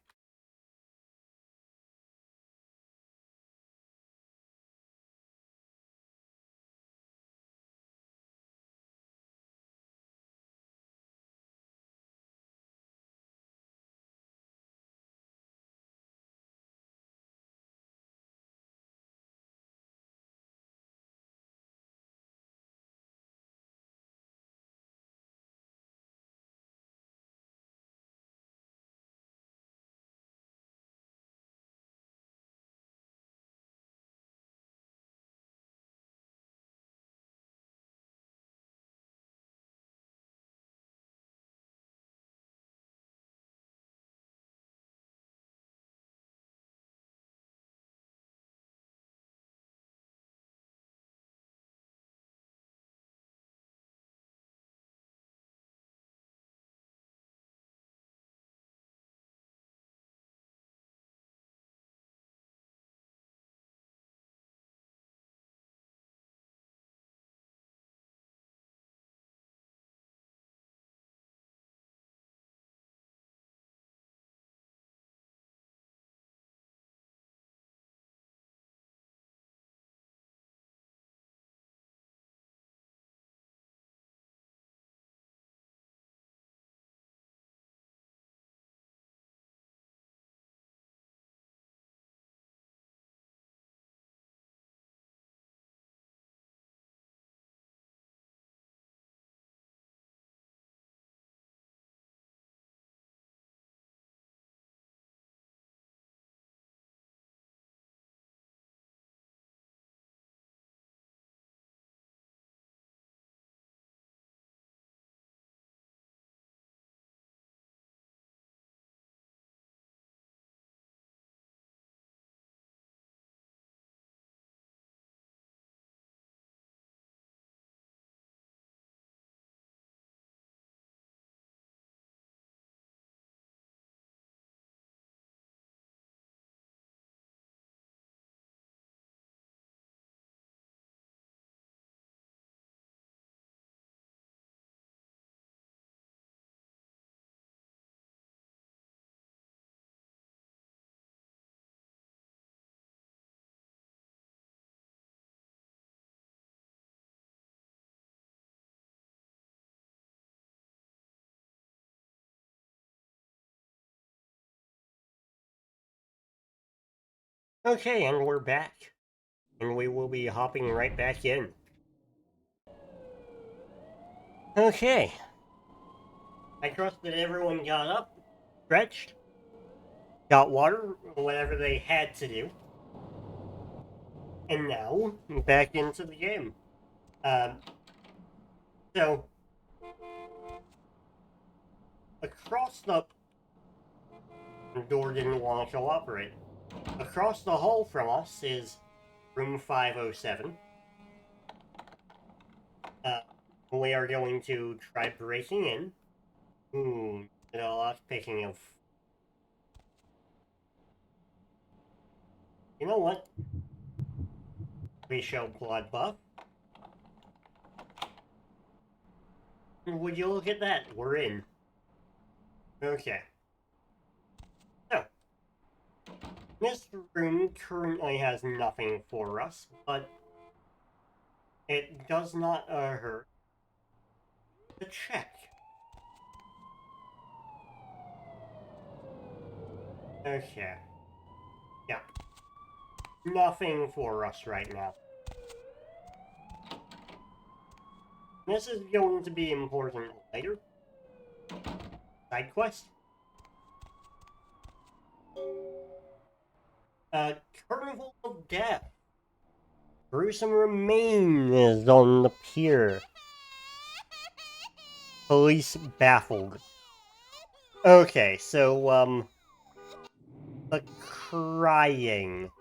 Okay, and we're back. And we will be hopping right back in. Okay. I trust that everyone got up, stretched, got water, whatever they had to do. And now, back into the game. Um, so, across the door didn't want to cooperate. Across the hall from us is room 507. We are going to try breaking in. A lot picking of. You know what? We show blood buff. Would you look at that? We're in. Okay. So, this room currently has nothing for us, but it does not hurt to check. Okay. Yeah. nothing for us right now. This is going to be important later. Side quest. Carnival of Death. Gruesome remains on the pier. Police baffled. Okay, so, the crying.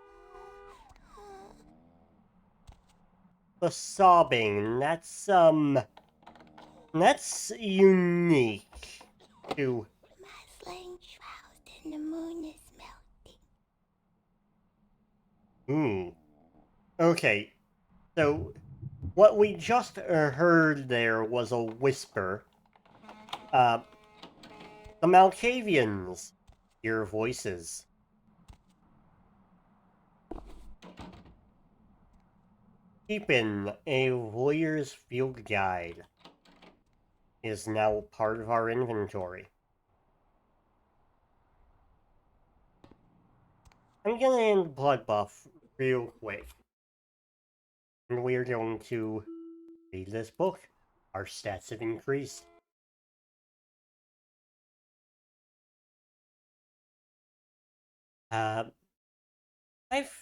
The sobbing, that's unique to... My sling shrouded and the moon is melting. Okay, so what we just heard there was a whisper. The Malkavians hear voices. Keepin, a voyeur's field guide, is now part of our inventory. I'm gonna end blood buff real quick. And we're going to read this book. Our stats have increased. I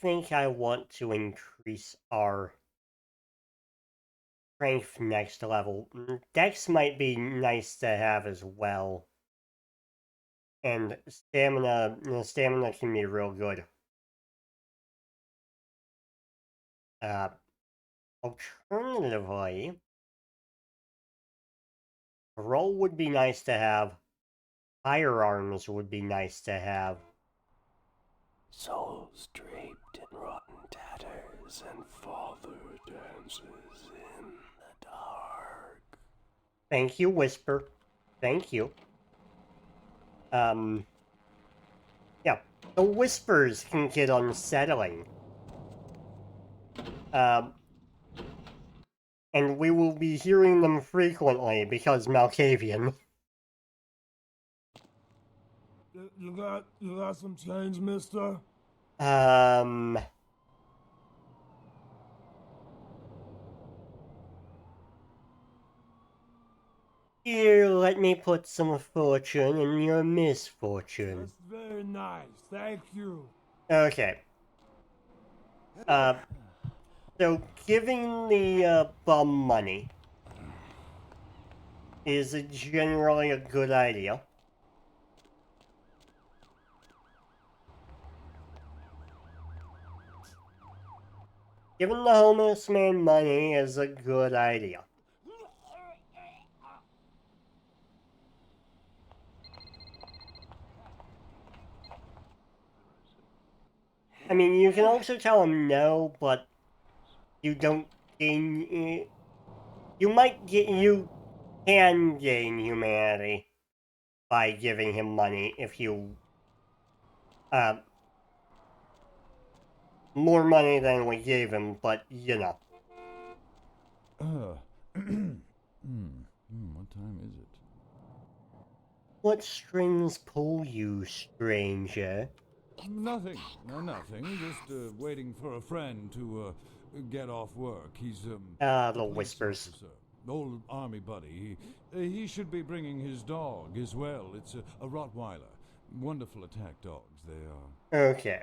think I want to increase our strength next level. Dex might be nice to have as well. And stamina can be real good. Alternatively, roll would be nice to have. Firearms would be nice to have. Souls draped in rotten tatters, and father dances in the dark. Thank you, Whisper. Thank you. Yeah, the whispers can get unsettling. And we will be hearing them frequently because Malkavian. You got some change, mister? Here, let me put some fortune in your misfortune. That's very nice, thank you. Okay. So giving the bum money is generally a good idea. Giving the homeless man money is a good idea. I mean, you can also tell him no, but you don't gain... You can gain humanity by giving him money if you... more money than we gave him, but, you know. What time is it? What strings pull you, stranger? Nothing. No, nothing. Just waiting for a friend to get off work. He's the police whispers. officer. Old army buddy. He should be bringing his dog as well. It's a Rottweiler. Wonderful attack dogs they are. Okay.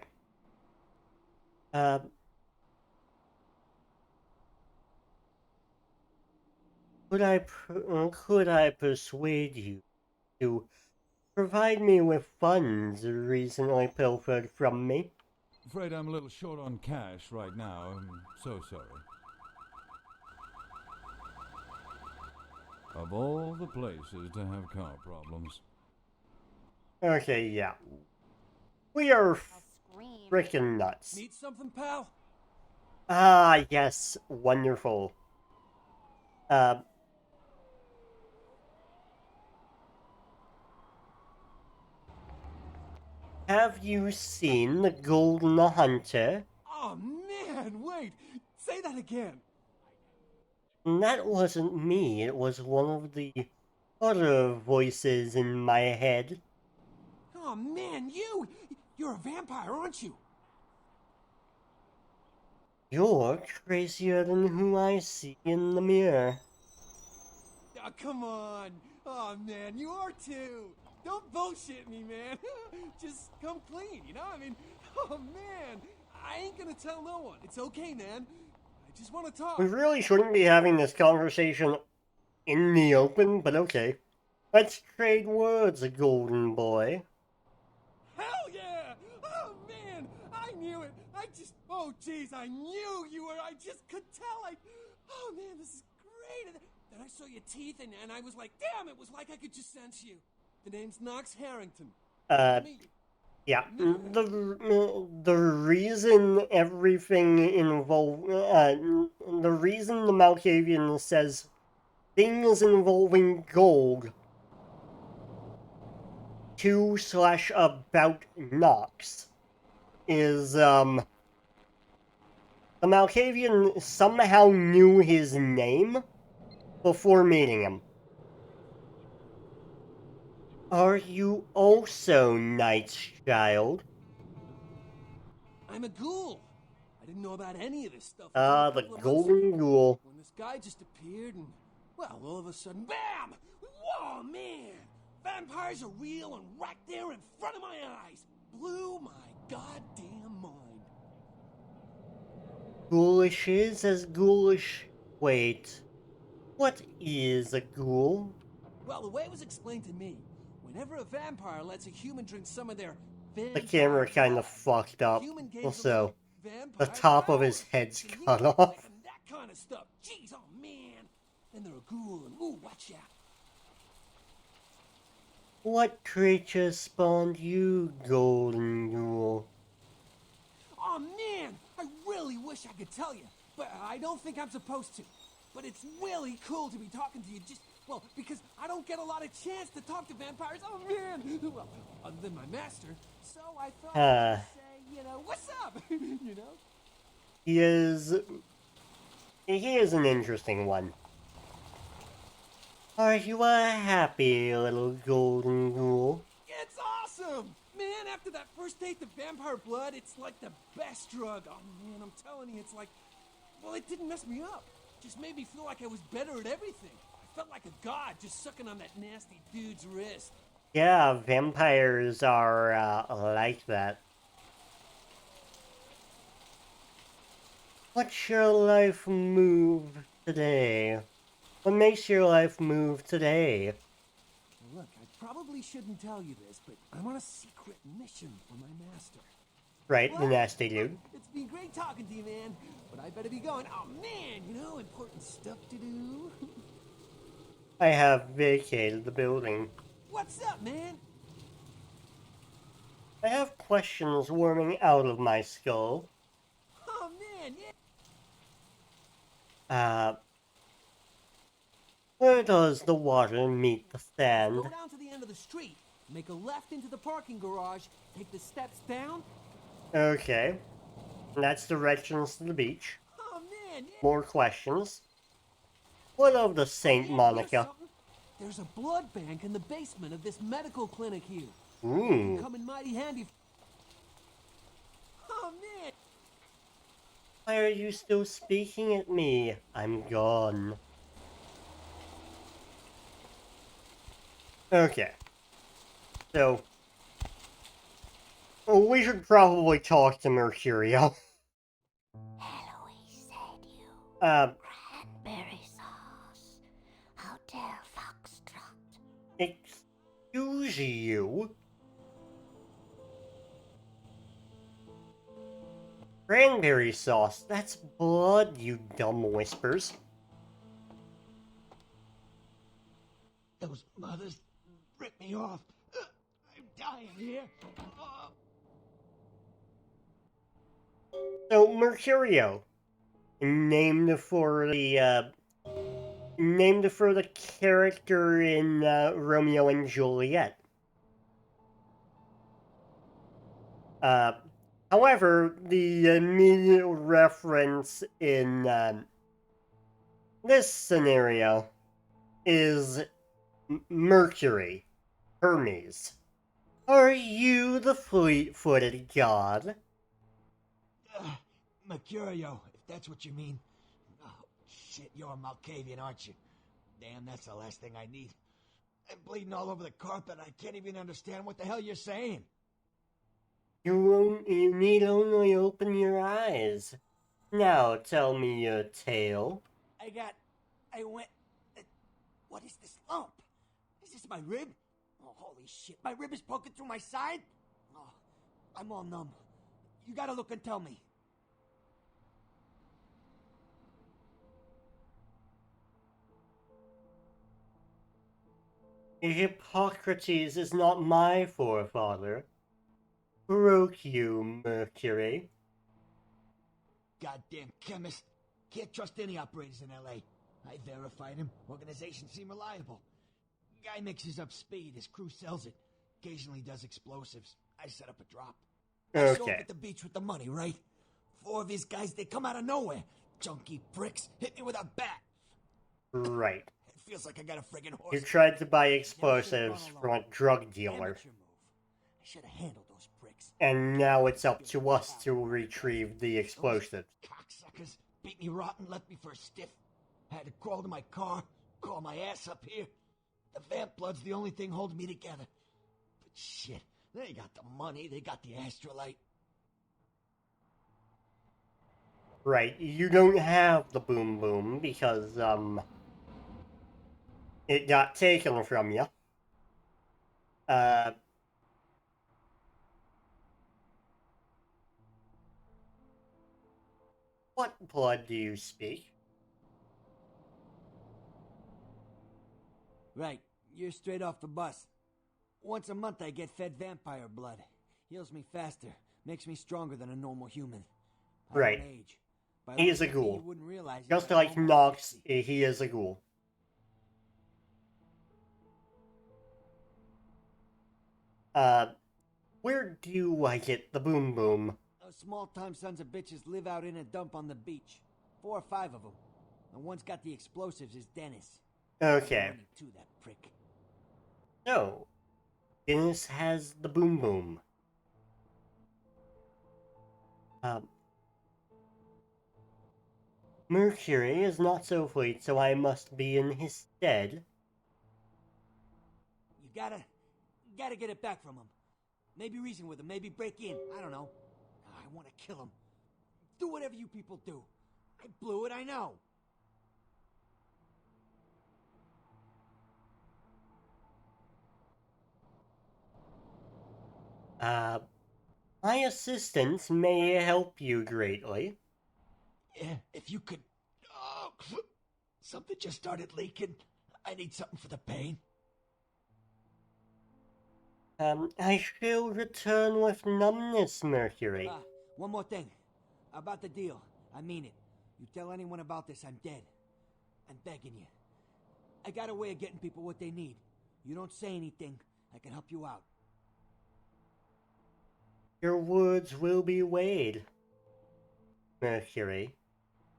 Could I persuade you to provide me with funds recently pilfered from me? Afraid I'm a little short on cash right now. I'm so sorry. Of all the places to have car problems. Okay, yeah. We are frickin' nuts. Need something, pal? Ah, yes, wonderful. Have you seen the Golden Hunter? Oh man, wait! Say that again! That wasn't me, it was one of the other voices in my head. Oh man, you're a vampire, aren't you? You're crazier than who I see in the mirror. Oh, come on. Oh, man, you are too. Don't bullshit me, man. Just come clean, you know? I mean, oh, man. I ain't gonna tell no one. It's okay, man. I just want to talk. We really shouldn't be having this conversation in the open, but okay. Let's trade words, golden boy. Hell yeah! Oh, man, I knew it. Oh, jeez, I knew you were. I just could tell. Oh, man, this is great. Then I saw your teeth, and I was like, damn, it was like I could just sense you. The name's Knox Harrington. Yeah, the reason everything involved, the reason the Malkavian says things involving gold to/about Knox is, the Malkavian somehow knew his name before meeting him. Are you also Knight's child? I'm a ghoul. I didn't know about any of this stuff. Ah, the golden ghoul. When this guy just appeared and, well, all of a sudden, BAM! Whoa, man! Vampires are real and right there in front of my eyes. Blew my goddamn mind. Ghoulish is as ghoulish. Wait, what is a ghoul? Well, the way it was explained to me, whenever a vampire lets a human drink some of their The camera kind of fucked up. Also, the top of his head's cut off. That kind of stuff. Jeez, oh man. Then they're a ghoul and ooh, watch out. What creature spawned you, golden ghoul? Oh man, I really wish I could tell you, but I don't think I'm supposed to. But it's really cool to be talking to you well, because I don't get a lot of chance to talk to vampires. Oh man! Well, other than my master, so I thought I'd say, what's up? He is an interesting one. Are you a happy little golden ghoul? It's awesome! Man, after that first taste of vampire blood, it's like the best drug. Oh man, I'm telling you, it's like, well, it didn't mess me up. Just made me feel like I was better at everything. I felt like a god just sucking on that nasty dude's wrist. Yeah, vampires are like that. What's your life move today? What makes your life move today? Well, look, I probably shouldn't tell you this, but I'm on a secret mission for my master. Right, the nasty dude. It's been great talking to you, man, but I better be going. Oh, man, important stuff to do. I have vacated the building. What's up, man? I have questions warming out of my skull. Oh, man, yeah. Where does the water meet the sand? Go down to the end of the street, make a left into the parking garage, take the steps down. Okay. That's directions to the beach. Oh, man, yeah. More questions. What of the Saint Monica? There's a blood bank in the basement of this medical clinic here. Ooh. Come in mighty handy. Oh, man. Why are you still speaking at me? I'm gone. Okay. So, we should probably talk to Mercurio. Eloise said you. Cranberry sauce. Hotel Foxtrot. Excuse you? Cranberry sauce, that's blood, you dumb whispers. Those mothers ripped me off. I'm dying here. So, Mercurio, named for the character in Romeo and Juliet. However, the immediate reference in this scenario is Mercury, Hermes. Are you the fleet-footed god? Mercurio, that's what you mean? Oh, shit, you're a Malkavian, aren't you? Damn, that's the last thing I need. I'm bleeding all over the carpet. I can't even understand what the hell you're saying. You need only open your eyes. Now tell me your tale. I went... what is this lump? Is this my rib? Oh, holy shit, my rib is poking through my side? Oh, I'm all numb. You gotta look and tell me. Hippocrates is not my forefather. Broke you, Mercury. Goddamn chemist. Can't trust any operators in L.A. I verified him. Organization seem reliable. Guy mixes up speed. His crew sells it. Occasionally does explosives. I set up a drop. I show up at the beach with the money, right? 4 of his guys, they come out of nowhere. Junky pricks hit me with a bat. Right. It feels like I got a friggin' horse. You tried to buy explosives from a drug dealer. Amateur move. I should have handled those pricks. And now it's up to us to retrieve the explosives. Cocksuckers beat me rotten, left me for a stiff. Had to crawl to my car, crawl my ass up here. The vamp blood's the only thing holding me together. But shit, they got the money, they got the astrolite. Right, you don't have the boom boom because, it got taken from you. What blood do you speak? Right, you're straight off the bus. Once a month I get fed vampire blood. Heals me faster, makes me stronger than a normal human. I Right. don't age. By He is a looking at me, ghoul. you wouldn't realize it, Just but I'm like almost Nox, 60. he is a ghoul. Where do I get the boom boom? Those small-time sons of bitches live out in a dump on the beach. 4 or 5 of them. And one's got the explosives is Dennis. Okay. Money too, that prick. So, Dennis has the boom boom. Mercury is not so fleet, so I must be in his stead. You gotta get it back from him. Maybe reason with him, maybe break in. I don't know. I want to kill him. Do whatever you people do. I blew it, I know. My assistance may help you greatly. Yeah, if you could... Oh, something just started leaking. I need something for the pain. I shall return with numbness, Mercury. One more thing. About the deal. I mean it. You tell anyone about this, I'm dead. I'm begging you. I got a way of getting people what they need. You don't say anything, I can help you out. Your words will be weighed. Mercury,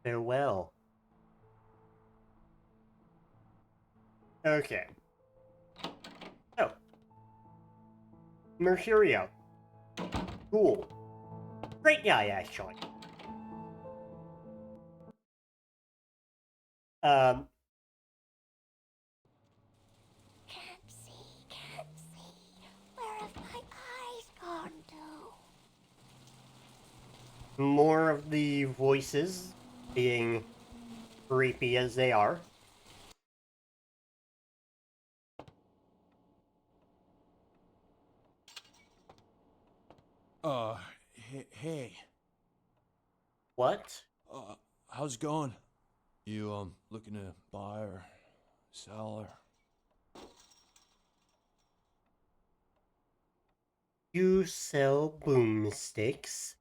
farewell. Okay. Oh. Mercurio. Cool. Great guy, actually. Can't see. Where have my eyes gone to? More of the voices being creepy as they are. Hey. What? How's it going? You, looking to buy or sell or... You sell boomsticks?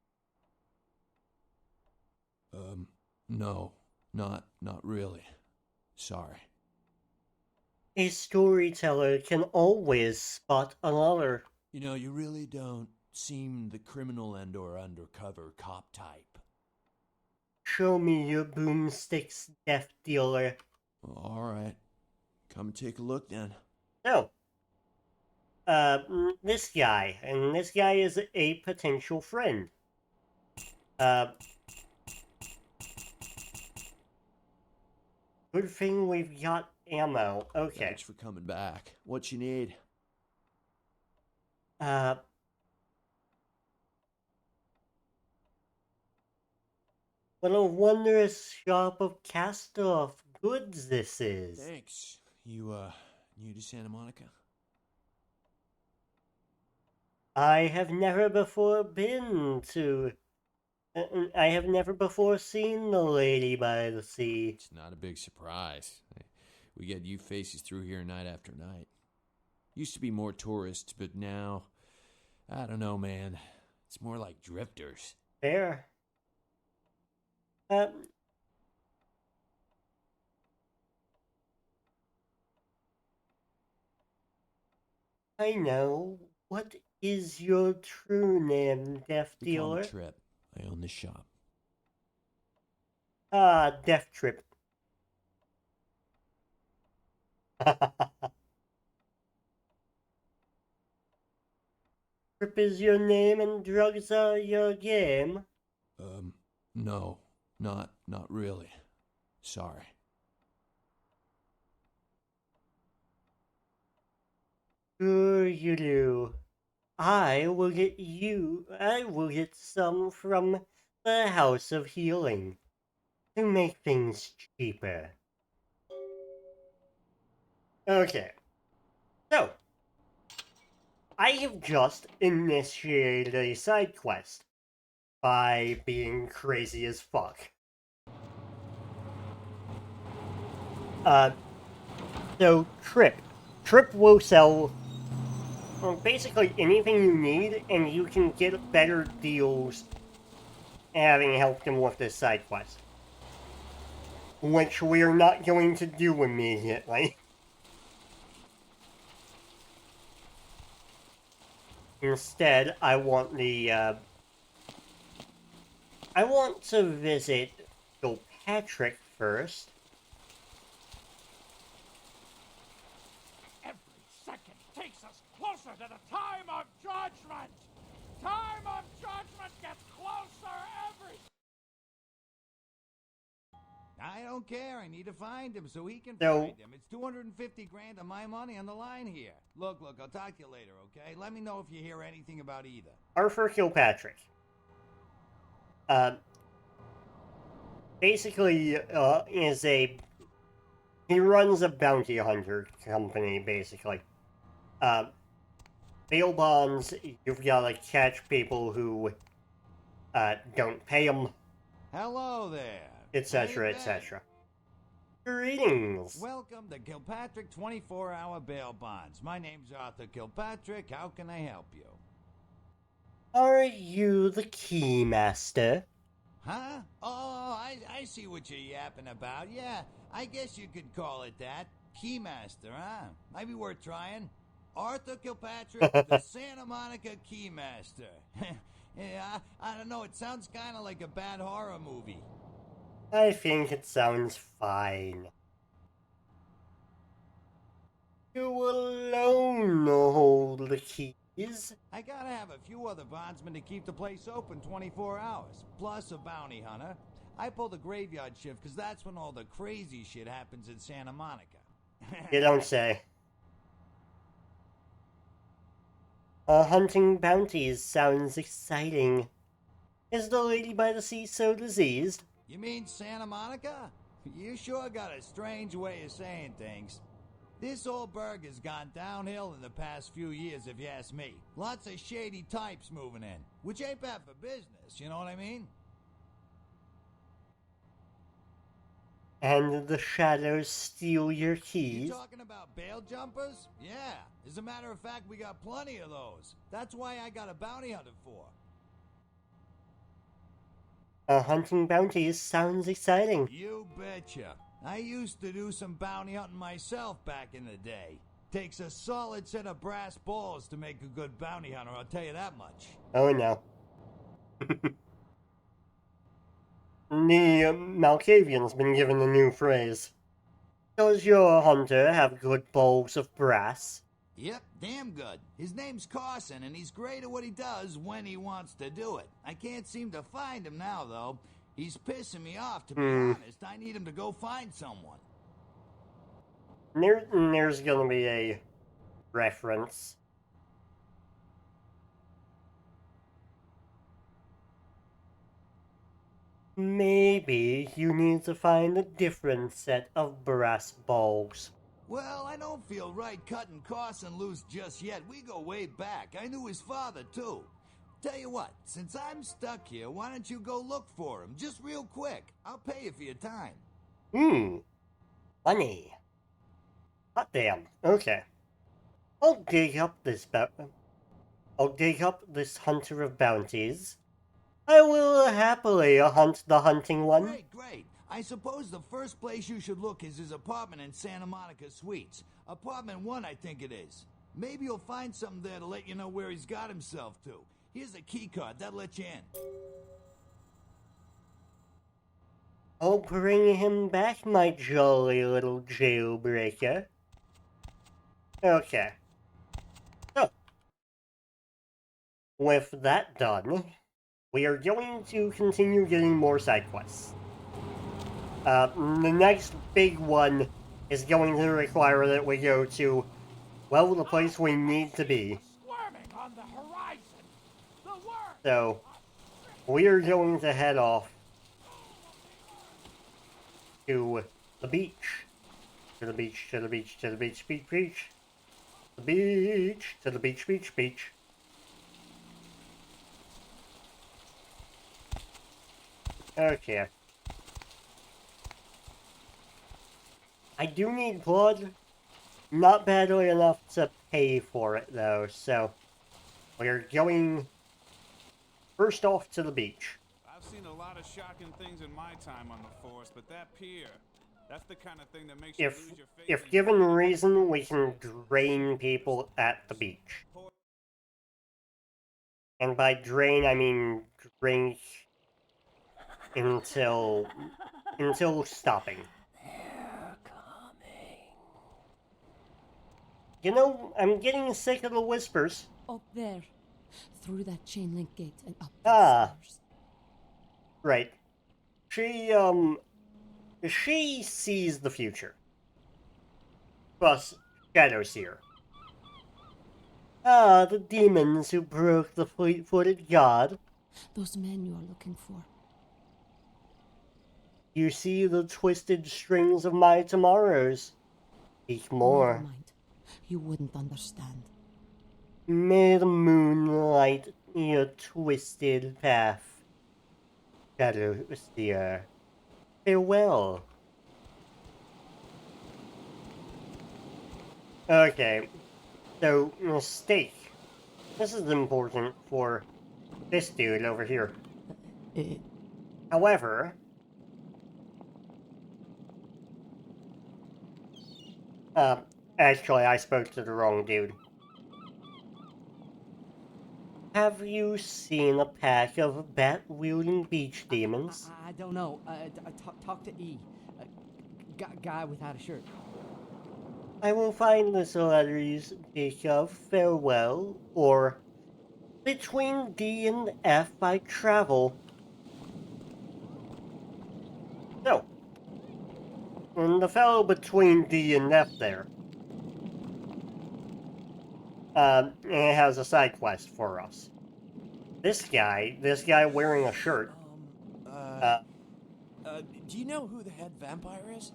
No. Not really. Sorry. A storyteller can always spot another. You know, you really don't seem the criminal and or undercover cop type. Show me your boomsticks, death dealer. Alright. Come take a look then. Oh. This guy. And this guy is a potential friend. Good thing we've got ammo. Okay. Thanks for coming back. What you need? What a wondrous shop of cast-off goods this is. Thanks. You, new to Santa Monica? I have never before been to... I have never before seen the Lady by the Sea. It's not a big surprise. We get you faces through here night after night. Used to be more tourists, but now... I don't know, man. It's more like drifters. Fair. I know. What is your true name, Deaf We call me Dealer? Trip. I own this shop. Ah, Death Trip. Trip is your name and drugs are your game? No. Not really. Sorry. Sure you do. I will get some from the House of Healing to make things cheaper. Okay. So, I have just initiated a side quest by being crazy as fuck. So Trip will sell basically anything you need, and you can get better deals having helped him with this side quest. Which we are not going to do immediately. Instead, I want to visit Patrick first. Every second takes us closer to the time of judgment! Time of judgment gets closer every... I don't care. I need to find him so he can So- find him. It's 250 grand of my money on the line here. Look, I'll talk to you later, okay? Let me know if you hear anything about either. Arthur Kilpatrick. Basically, he runs a bounty hunter company, basically. Bail bonds, you've gotta catch people who, don't pay them, Hello there. etc., etc. Greetings! Welcome to Kilpatrick 24-hour bail bonds. My name's Arthur Kilpatrick. How can I help you? Are you the Keymaster? Huh? Oh, I see what you're yapping about. Yeah, I guess you could call it that. Keymaster, huh? Might be worth trying. Arthur Kilpatrick, the Santa Monica Keymaster. Yeah, I don't know. It sounds kind of like a bad horror movie. I think it sounds fine. You alone hold the keys. I gotta have a few other bondsmen to keep the place open 24 hours, plus a bounty hunter. I pull the graveyard shift because that's when all the crazy shit happens in Santa Monica. You don't say. Hunting bounties sounds exciting. Is the Lady by the Sea so diseased? You mean Santa Monica? You sure got a strange way of saying things. This old burg has gone downhill in the past few years, if you ask me. Lots of shady types moving in, which ain't bad for business, you know what I mean? And the shadows steal your You keys? talking about bail jumpers? Yeah. As a matter of fact, we got plenty of those. That's why I got a bounty hunter for. Hunting bounties sounds exciting. You betcha. I used to do some bounty hunting myself back in the day. Takes a solid set of brass balls to make a good bounty hunter, I'll tell you that much. Oh no. The Malkavian's been given a new phrase. Does your hunter have good balls of brass? Yep, damn good. His name's Carson, and he's great at what he does when he wants to do it. I can't seem to find him now, though. He's pissing me off, to be honest. I need him to go find someone. There's gonna be a reference. Maybe you need to find a different set of brass balls. Well, I don't feel right cutting Carson loose just yet. We go way back. I knew his father, too. Tell you what, since I'm stuck here, why don't you go look for him? Just real quick. I'll pay you for your time. Money. Hot damn. Okay. I'll dig up this hunter of bounties. I will happily hunt the hunting one. Great, great. I suppose the first place you should look is his apartment in Santa Monica Suites. Apartment 1, I think it is. Maybe you'll find something there to let you know where he's got himself to. Here's a key card. That'll let you in. I'll bring him back, my jolly little jailbreaker. Okay. So, with that done, we are going to continue getting more side quests. The next big one is going to require that we go to, well, the place we need to be. So, we are going to head off to the beach. To the beach, to the beach, to the beach, beach, beach. The beach, to the beach, beach, beach. Okay. I do need blood. Not badly enough to pay for it, though, so we're going first off to the beach. I've seen a lot of shocking things in my time on the force, but that pier, that's the kind of thing that makes you lose your faith. If given reason, we can drain people at the beach. And by drain, I mean drink until stopping. You know, I'm getting sick of the whispers. Up there. Through that chain link gate and up the stairs. Right. She sees the future. Plus, Shadow Seer. The demons who broke the fleet-footed god. Those men you are looking for. You see the twisted strings of my tomorrows. Speak more. Never mind. You wouldn't understand. May the moon light your twisted path. Shadow Seer. Farewell. Okay, so mistake. This is important for this dude over here. However, actually, I spoke to the wrong dude. Have you seen a pack of bat-wielding beach demons? I don't know. Talk to E. Guy without a shirt. I will find this letters speak of farewell, or between D and F I travel. So, and the fellow between D and F there, it has a side quest for us. This guy wearing a shirt. Do you know who the head vampire is?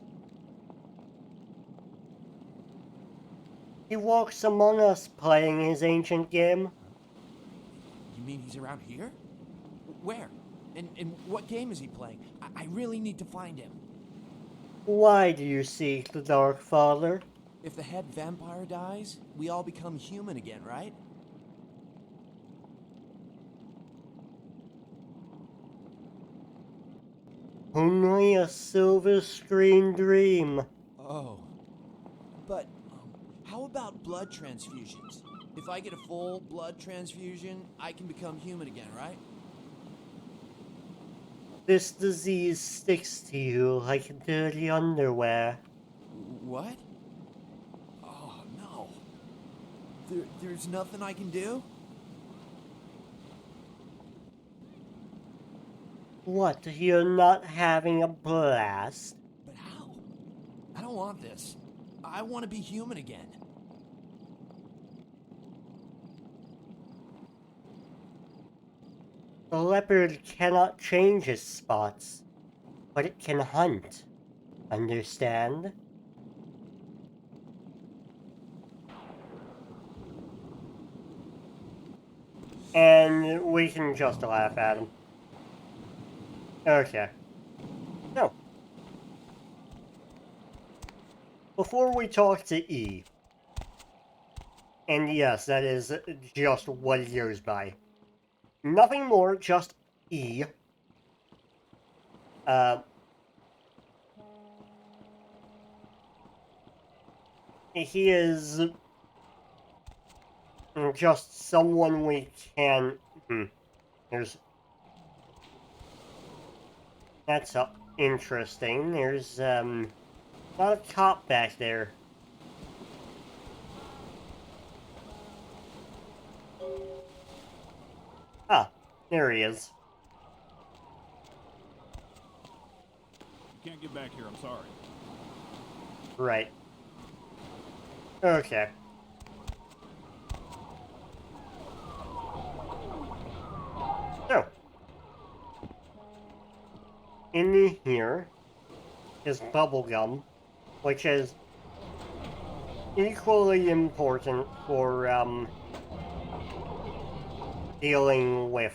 He walks among us playing his ancient game. You mean he's around here? Where? And what game is he playing? I really need to find him. Why do you seek the Dark Father? If the head vampire dies, we all become human again, right? Only a silver screen dream. Oh. But how about blood transfusions? If I get a full blood transfusion, I can become human again, right? This disease sticks to you like dirty underwear. What? Oh, no. There's nothing I can do? What, you're not having a blast? But how? I don't want this. I want to be human again. The leopard cannot change its spots, but it can hunt. Understand? And we can just laugh at him. Okay. So, before we talk to E, and yes, that is just what he goes by. Nothing more, just E. He is just someone we can... There's... That's interesting. There's, not a cop back there. Ah, there he is. You can't get back here, I'm sorry. Right. Okay. So, in here is bubblegum, which is equally important for, dealing with,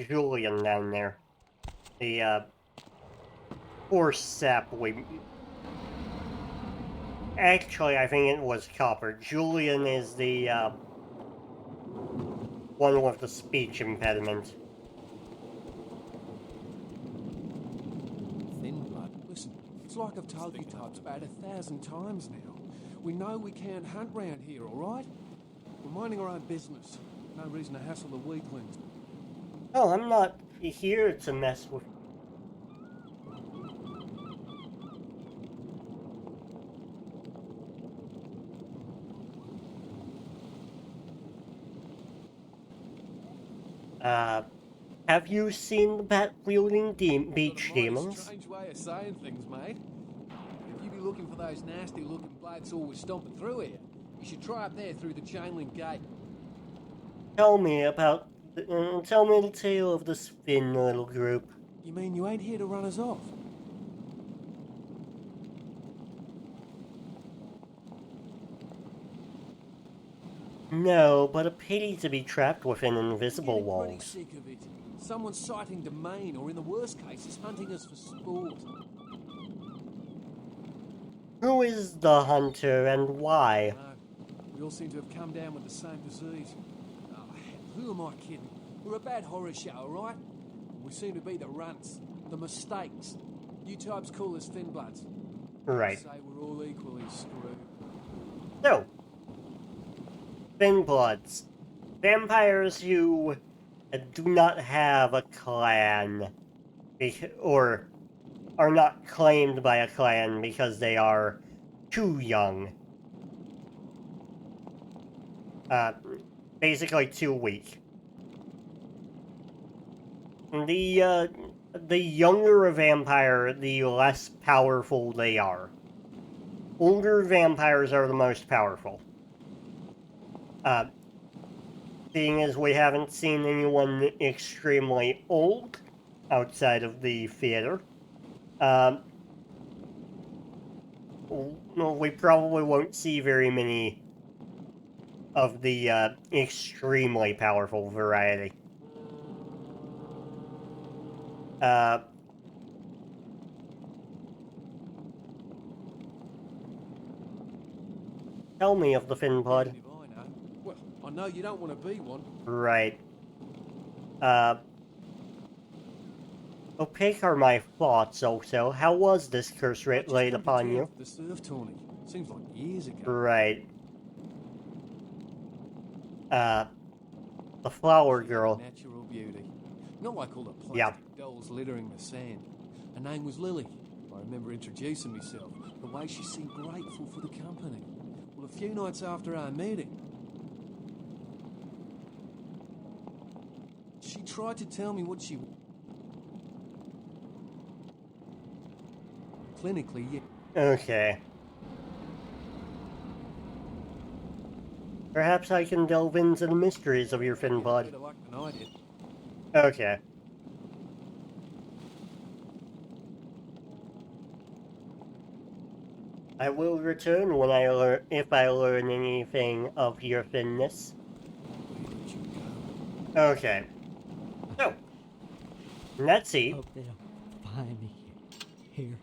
Julian down there. The, horse sap we... Actually, I think it was Copper. Julian is the, one with the speech impediment. Thin blood. Listen, it's like I've told you types about 1,000 times now. We know we can't hunt round here, all right? We're minding our own business. No reason to hassle the weaklings. Oh, I'm not here to mess with... Have you seen the bat-wielding beach demons? Strange way of saying things, mate. If you be looking for those nasty-looking blokes always stomping through here, you should try up there through the chain link gate. Tell me about... tell me the tale of this thin little group. You mean you ain't here to run us off? No, but a pity to be trapped within invisible Pretty walls. sick of it. Someone's sighting domain, or in the worst cases, hunting us for sport. Who is the hunter and why? We all seem to have come down with the same disease. Oh, who am I kidding? We're a bad horror show, right? We seem to be the runts, the mistakes. You types call us thin bloods. Right. Say we're all equally screwed. So, thin bloods. Vampires who do not have a clan, or are not claimed by a clan because they are too young. Basically too weak. The younger a vampire, the less powerful they are. Older vampires are the most powerful. Seeing as we haven't seen anyone extremely old outside of the theater, we probably won't see very many of the extremely powerful variety. Tell me of the thin blood. Well, I know you don't want to be one. Right. Opaque are my thoughts also. How was this curse laid upon you? The surf tourney. Seems like years ago. Right. The flower girl. Natural beauty. Not like all the plastic dolls littering the sand. Her name was Lily. I remember introducing myself. The way she seemed grateful for the company. Well, a few nights after our meeting, she tried to tell me what she... clinically, you... Okay. Perhaps I can delve into the mysteries of your fin pod. No, I did. Okay. I will return when if I learn anything of your thinness. Okay. So, let's see. Hope they don't find me here.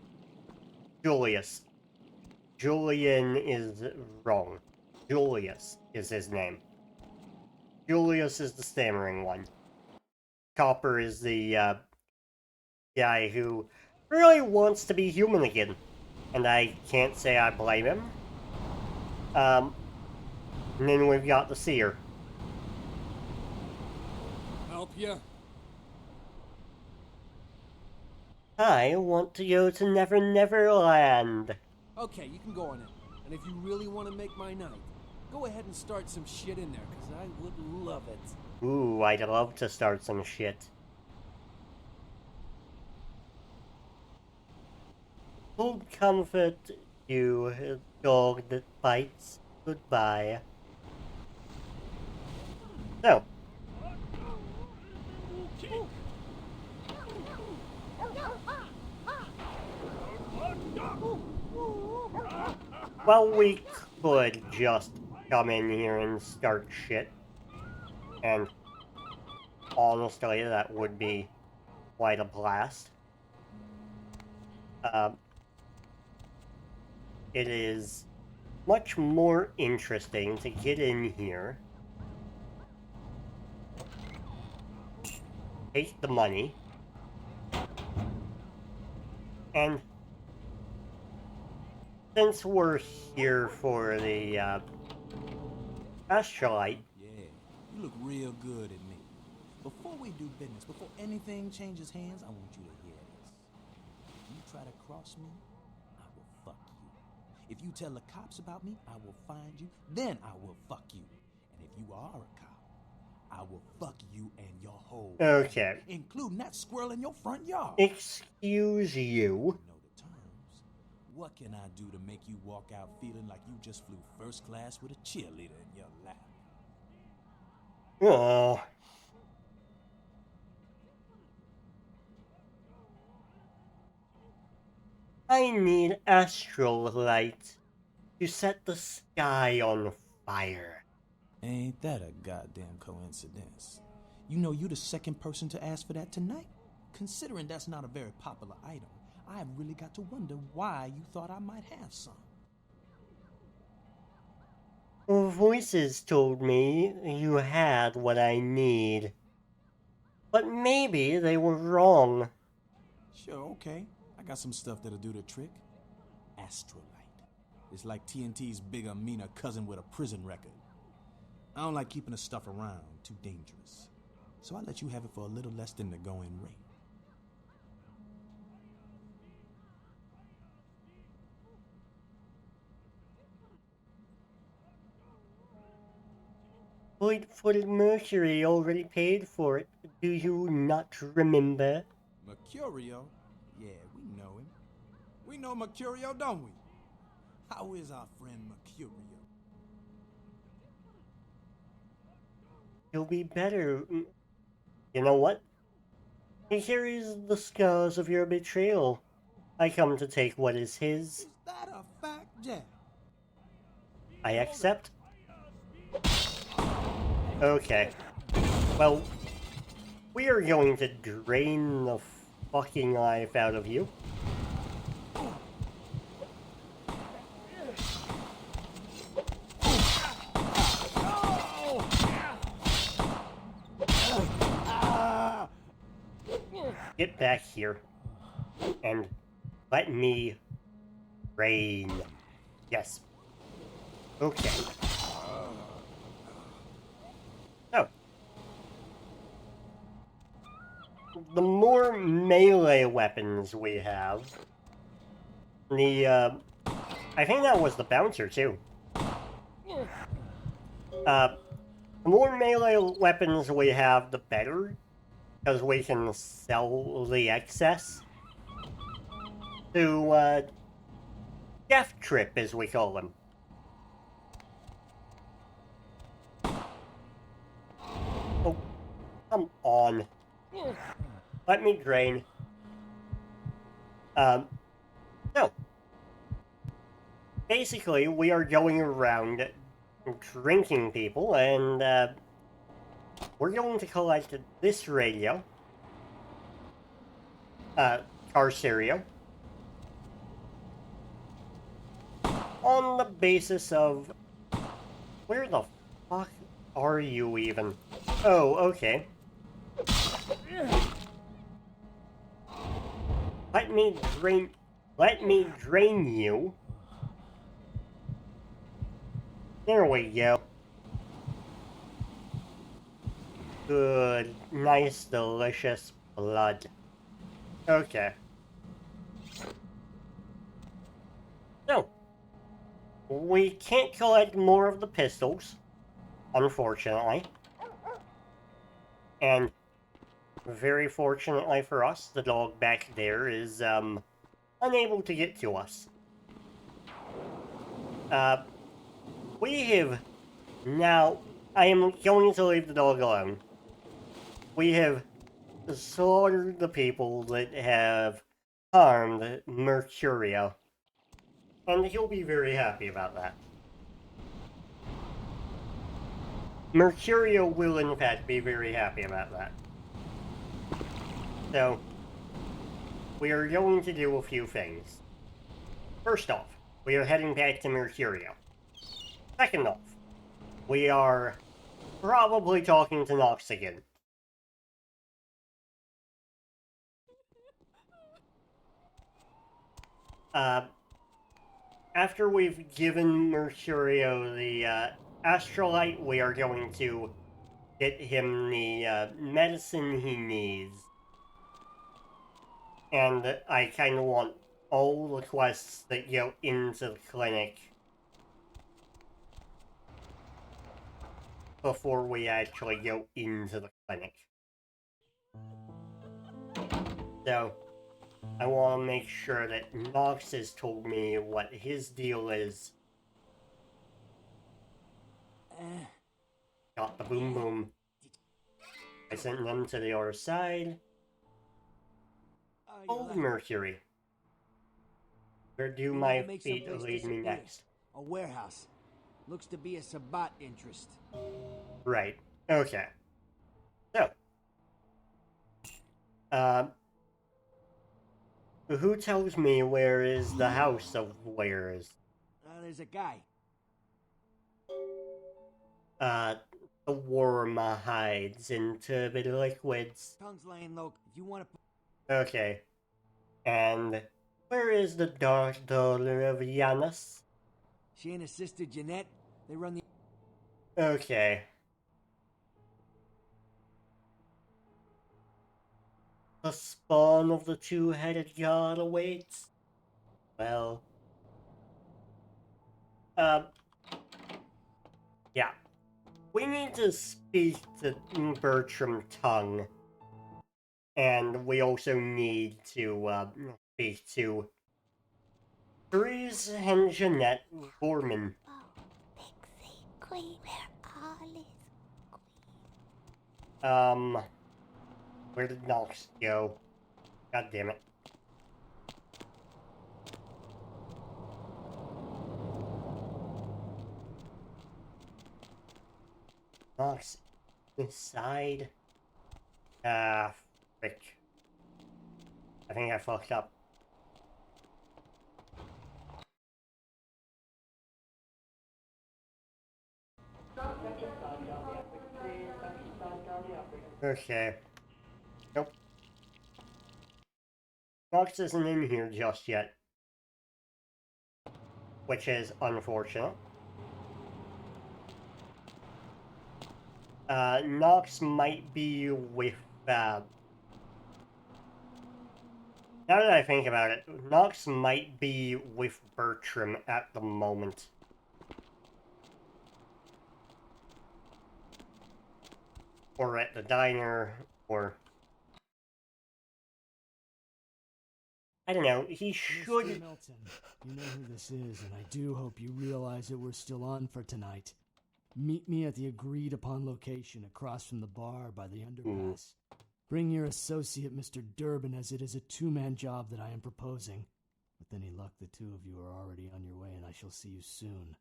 Julius. Julian is wrong. Julius is his name. Julius is the stammering one. Copper is the guy who really wants to be human again. And I can't say I blame him. And then we've got the seer. Help you? I want to go to Never Never Land. Okay, you can go on in. And if you really want to make my night, go ahead and start some shit in there, because I would love it. Ooh, I'd love to start some shit. Hold comfort, you dog that bites. Goodbye. So. Well, we could just come in here and start shit. And honestly, that would be quite a blast. It is much more interesting to get in here, take the money, and since we're here for the astrolite. Yeah, you look real good at me. Before we do business, before anything changes hands, I want you to hear this. If you try to cross me, I will fuck you. If you tell the cops about me, I will find you, then I will fuck you. And if you are a cop, I will fuck you and your whole Okay. family, including that squirrel in your front yard. Excuse you. What can I do to make you walk out feeling like you just flew first class with a cheerleader in your lap? Oh. I need astral light to set the sky on fire. Ain't that a goddamn coincidence? You know you the second person to ask for that tonight? Considering that's not a very popular item, I've really got to wonder why you thought I might have some. Voices told me you had what I need. But maybe they were wrong. Sure, okay. I got some stuff that'll do the trick. Astrolite. It's like TNT's bigger, meaner cousin with a prison record. I don't like keeping the stuff around. Too dangerous. So I let you have it for a little less than the going rate. For Mercury already paid for it. Do you not remember? Mercurio? Yeah, we know him. We know Mercurio, don't we? How is our friend Mercurio? He'll be better. You know what? He carries the scars of your betrayal. I come to take what is his. Is that a fact, Jack? I accept. Okay. Well, we are going to drain the fucking life out of you. Get back here and let me rain. Yes. Okay. So, the more melee weapons we have, I think that was the bouncer too. The more melee weapons we have, the better, because we can sell the excess. to, Death Trip, as we call him. Oh, come on. Let me drain. No. Basically, we are going around drinking people, and, we're going to collect this radio. Car stereo. On the basis of... Where the fuck are you even? Oh, okay. Let me drain you. There we go. Good, nice, delicious blood. Okay. So, we can't collect more of the pistols, unfortunately. And very fortunately for us, the dog back there is, unable to get to us. We have now... I am going to leave the dog alone. We have slaughtered the people that have harmed Mercurio. And he'll be very happy about that. Mercurio will in fact be very happy about that. So, we are going to do a few things. First off, we are heading back to Mercurio. Second off, we are probably talking to Nox again. After we've given Mercurio the Astrolite, we are going to get him the medicine he needs. And I kind of want all the quests that go into the clinic before we actually go into the clinic. So, I want to make sure that Nox has told me what his deal is. Got the boom boom. I sent them to the other side. Oh, Mercury. Where do my feet lead me next? A warehouse. Looks to be a Sabat interest. Right. Okay. So. Who tells me where is the house of wares? There's a guy. The worm hides in turbid liquids. Tongue's laying low. If you want to... Okay. And where is the dark daughter of Janus? She and his sister Jeanette, they run the... Okay. The spawn of the two-headed god awaits? Well... Yeah. We need to speak to Bertram Tongue. And we also need to, speak to Therese and Jeanette Gorman. Pixie Queen, where all is Queen. Where did Nox go? God damn it. Nox inside. Ah, frick. I think I fucked up. Okay. Nope. Nox isn't in here just yet. Which is unfortunate. Nox might be with, now that I think about it, Nox might be with Bertram at the moment. Or at the diner, or... I don't know, he Mr. should... Milton, you know who this is, and I do hope you realize that we're still on for tonight. Meet me at the agreed-upon location across from the bar by the underpass. Bring your associate, Mr. Durbin, as it is a two-man job that I am proposing. With any luck, the two of you are already on your way, and I shall see you soon.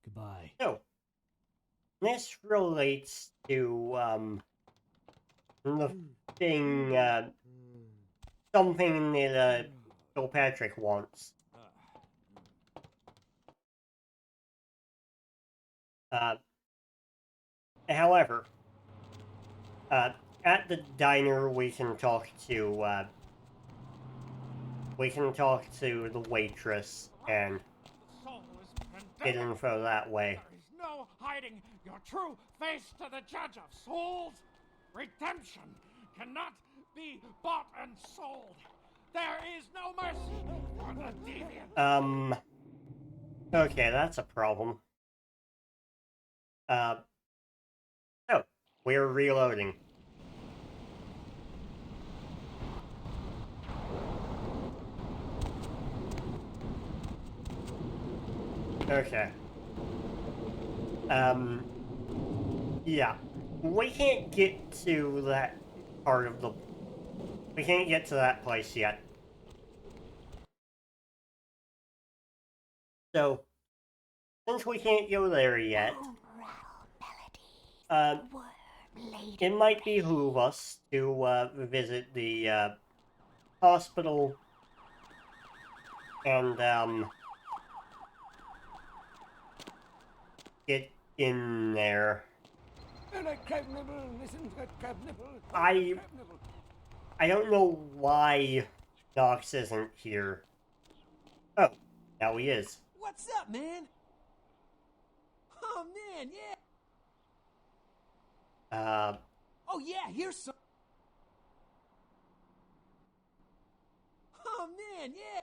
Goodbye. So, this relates to, the thing, something that, Bill Patrick wants. However, at the diner we can talk to the waitress and get info that way. There is no hiding your true face to the judge of souls. Redemption cannot be bought and sold. There is no mercy for the deviant. Okay, that's a problem. So, we're reloading. Okay. Yeah. We can't get to that part of the... We can't get to that place yet. So, since we can't go there yet, it might behoove us to visit the hospital and get in there. I don't know why Knox isn't here. Oh, now he is. What's up, man? Oh, man, yeah. Oh, yeah, here's some... Oh, man, yeah.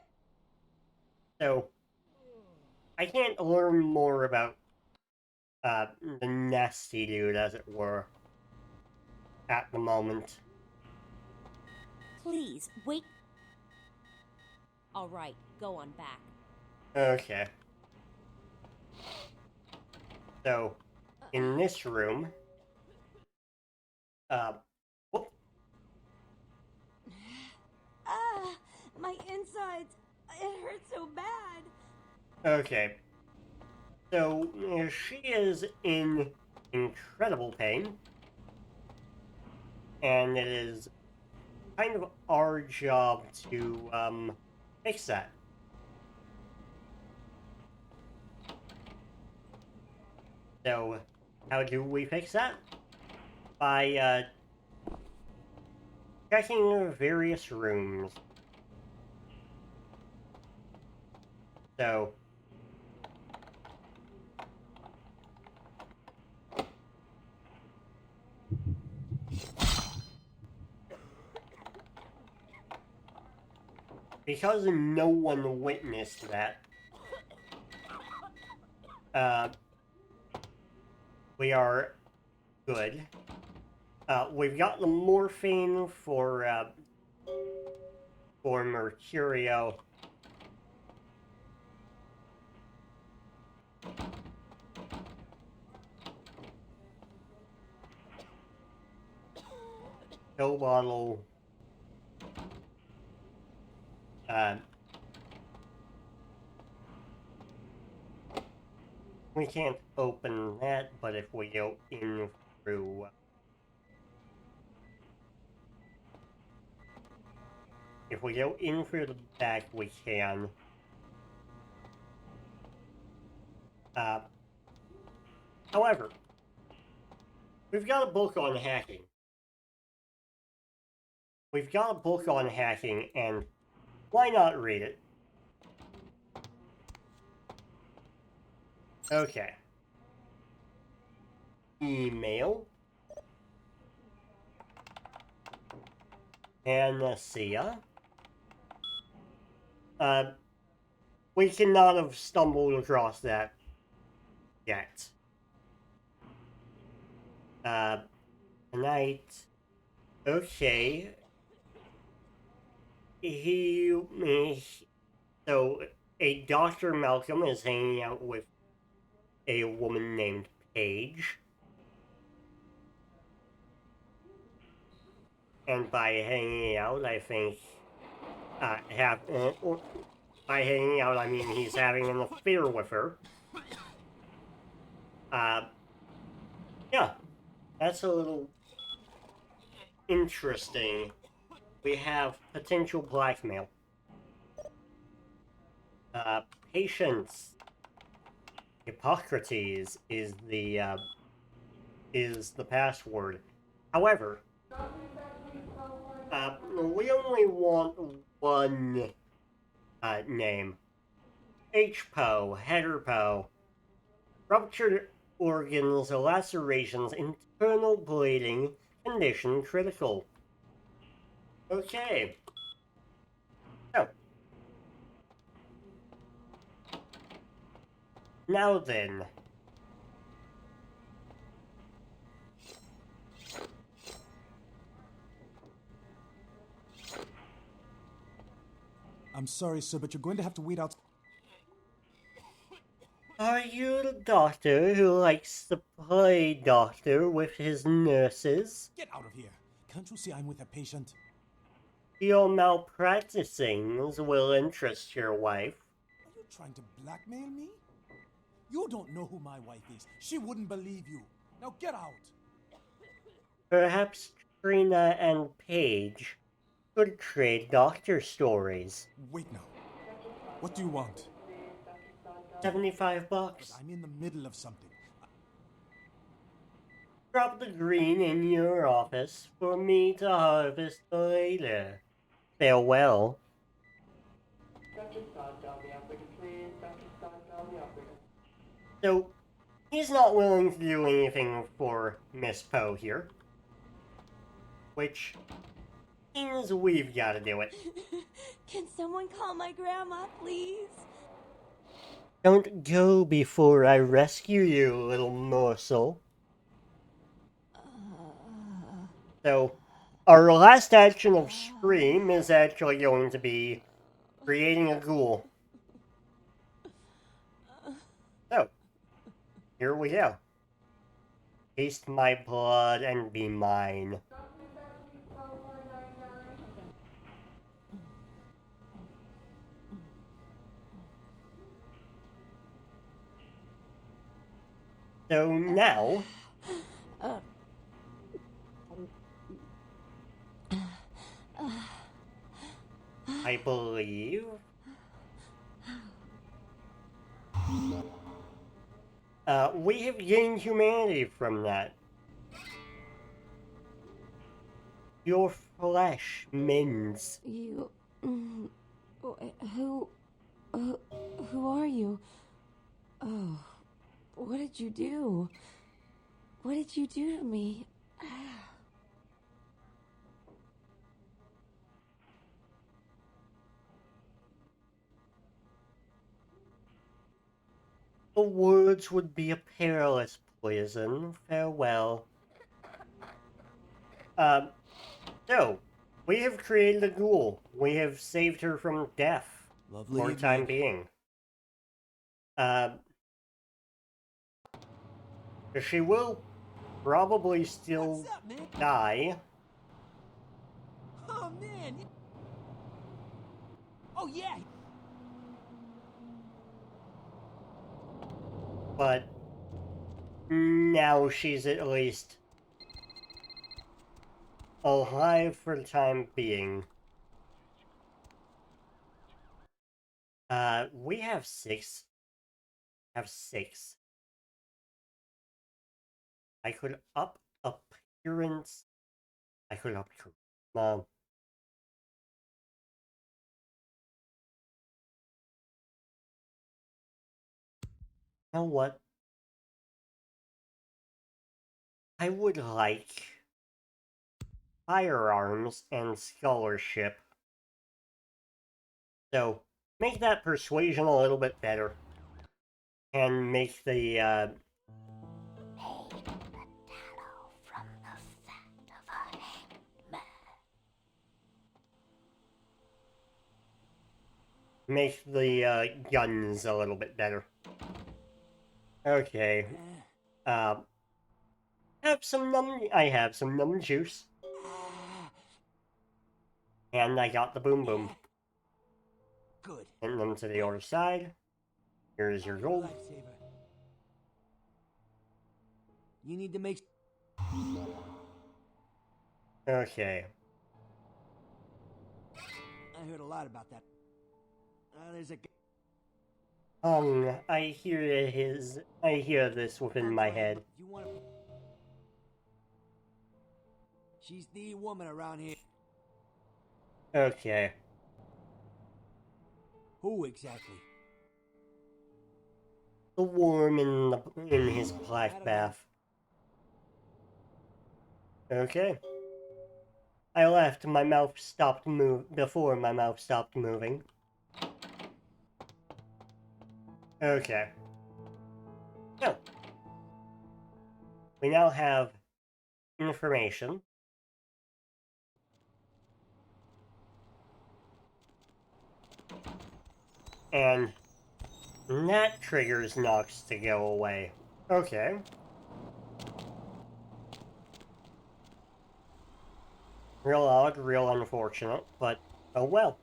So, I can't learn more about, the nasty dude, as it were, at the moment. Please, wait. All right, go on back. Okay. So, in this room, whoop. My insides. It hurts so bad. Okay. So, she is in incredible pain. And it is kind of our job to, fix that. So, how do we fix that? By, checking various rooms. So... because no one witnessed that, we are good. We've got the morphine for Mercurio. Pill bottle. We can't open that, but if we go in through... if we go in through the back, we can. However, we've got a book on hacking. We've got a book on hacking, and why not read it? Okay. Email. Panacea. We cannot have stumbled across that yet. Tonight. Okay. So a Dr. Malcolm is hanging out with a woman named Paige. And by hanging out, I think, by hanging out, I mean he's having an affair with her. Yeah, that's a little interesting. We have potential blackmail. Patience. Hippocrates is the password. However, we only want one name. HPO, header ruptured organs, lacerations, internal bleeding, condition critical. Okay. So, now then. I'm sorry, sir, but you're going to have to wait out. Are you the doctor who likes to play doctor with his nurses? Get out of here. Can't you see I'm with a patient? Your malpracticings will interest your wife. Are you trying to blackmail me? You don't know who my wife is. She wouldn't believe you. Now get out. Perhaps Trina and Paige could trade doctor stories. Wait now. What do you want? $75. But I'm in the middle of something. Drop the green in your office for me to harvest later. Farewell. So, he's not willing to do anything for Miss Poe here. Which means we've got to do it. Can someone call my grandma, please? Don't go before I rescue you, little morsel. So, our last action of stream is actually going to be creating a ghoul. So, here we go. Taste my blood and be mine. So now, I believe we have gained humanity from that. Your flesh mends. You... Who are you? Oh, what did you do? What did you do to me? The words would be a perilous poison. Farewell. So, we have created a ghoul. We have saved her from death. Lovely For the time being. She will probably still die. Oh, man. Oh, yeah. But now she's at least alive for the time being. We have six. I could up appearance. I could up charisma. You know what? I would like firearms and scholarship. So make that persuasion a little bit better. And make the make the guns a little bit better. Okay. I have some numb juice. And I got the boom boom. Good. Send them to the other side. Here's your gold. Lifesaver. You need to make. Okay. I heard a lot about that. There's a. I hear this within my head. You want to? She's the woman around here. Okay. Who exactly? The worm in his black bath. Okay. I left. My mouth stopped before my mouth stopped moving. Okay. So, we now have information. And that triggers Nox to go away. Okay. Real odd, real unfortunate, but oh well.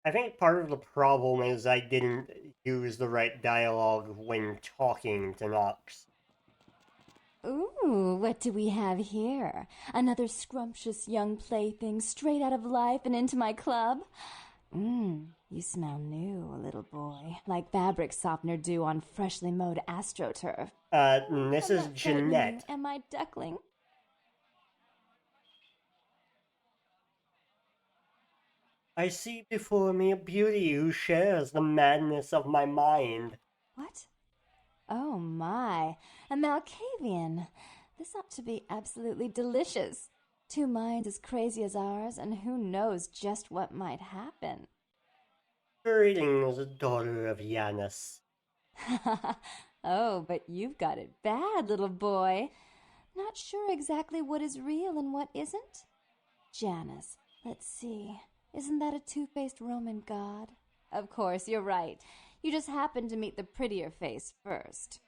I think part of the problem is I didn't use the right dialogue when talking to Nox. Ooh, what do we have here? Another scrumptious young plaything straight out of life and into my club? You smell new, little boy. Like fabric softener dew on freshly mowed astroturf. This is Jeanette. Am I, duckling? I see before me a beauty who shares the madness of my mind. What? Oh my, a Malkavian. This ought to be absolutely delicious. Two minds as crazy as ours, and who knows just what might happen. Greetings, daughter of Janus. Oh, but you've got it bad, little boy. Not sure exactly what is real and what isn't? Janus, let's see. Isn't that a two-faced Roman god? Of course, you're right. You just happened to meet the prettier face first.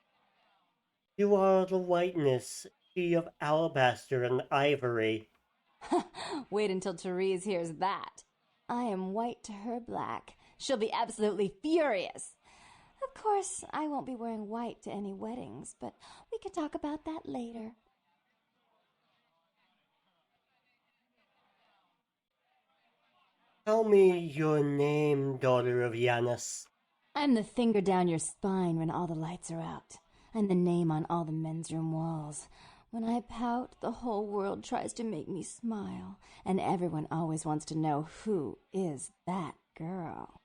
You are the whiteness, she of alabaster and ivory. Wait until Therese hears that. I am white to her black. She'll be absolutely furious. Of course, I won't be wearing white to any weddings, but we can talk about that later. Tell me your name, daughter of Janus. I'm the finger down your spine when all the lights are out. I'm the name on all the men's room walls. When I pout, the whole world tries to make me smile, and everyone always wants to know who is that girl.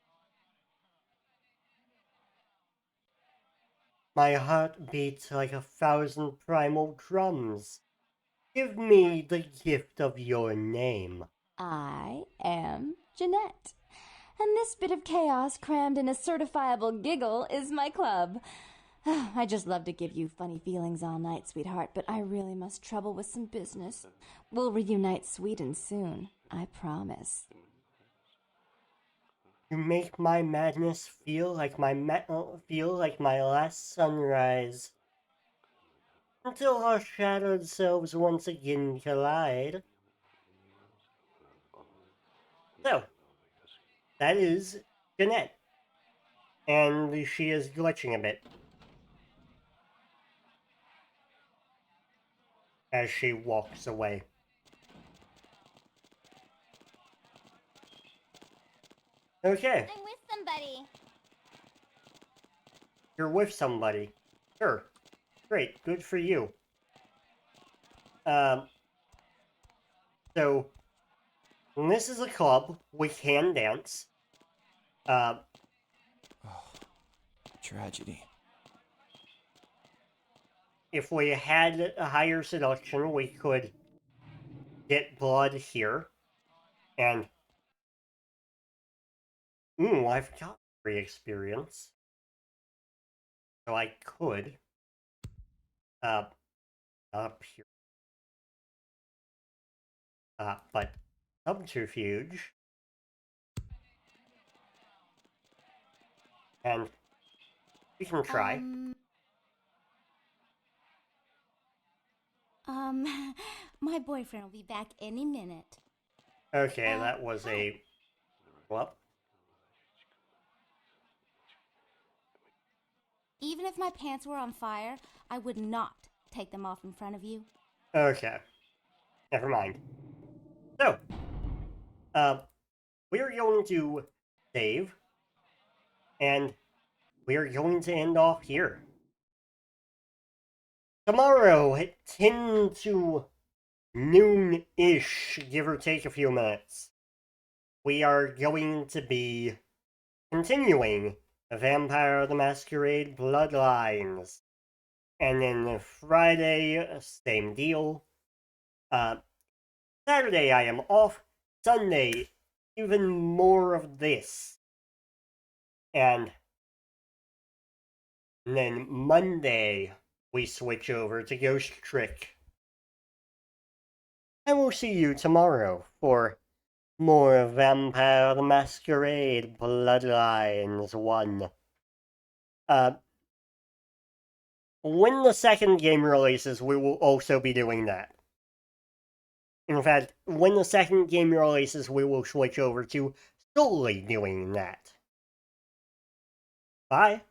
My heart beats like 1,000 primal drums. Give me the gift of your name. I am Jeanette. And this bit of chaos crammed in a certifiable giggle is my club. I just love to give you funny feelings all night, sweetheart, but I really must trouble with some business. We'll reunite sweet and soon, I promise. You make my madness feel like my last sunrise. Until our shattered selves once again collide. So, that is Jeanette. And she is glitching a bit. As she walks away. Okay. I'm with somebody. You're with somebody. Sure. Great. Good for you. So, this is a club. We can dance. Tragedy. If we had a higher seduction, we could get blood here. And I've got free experience. So I could pure. But subterfuge. And we can try. My boyfriend will be back any minute. Okay, that was a... Well, Even if my pants were on fire, I would not take them off in front of you. okay. Never mind. So, we're going to save, and we're going to end off here. Tomorrow at 10 to noon-ish, give or take a few minutes, we are going to be continuing Vampire the Masquerade Bloodlines. And then Friday, same deal. Saturday I am off. Sunday, even more of this. And then Monday, we switch over to Ghost Trick. I will see you tomorrow for more Vampire the Masquerade Bloodlines 1. When the second game releases, we will also be doing that. In fact, when the second game releases, we will switch over to solely doing that. Bye.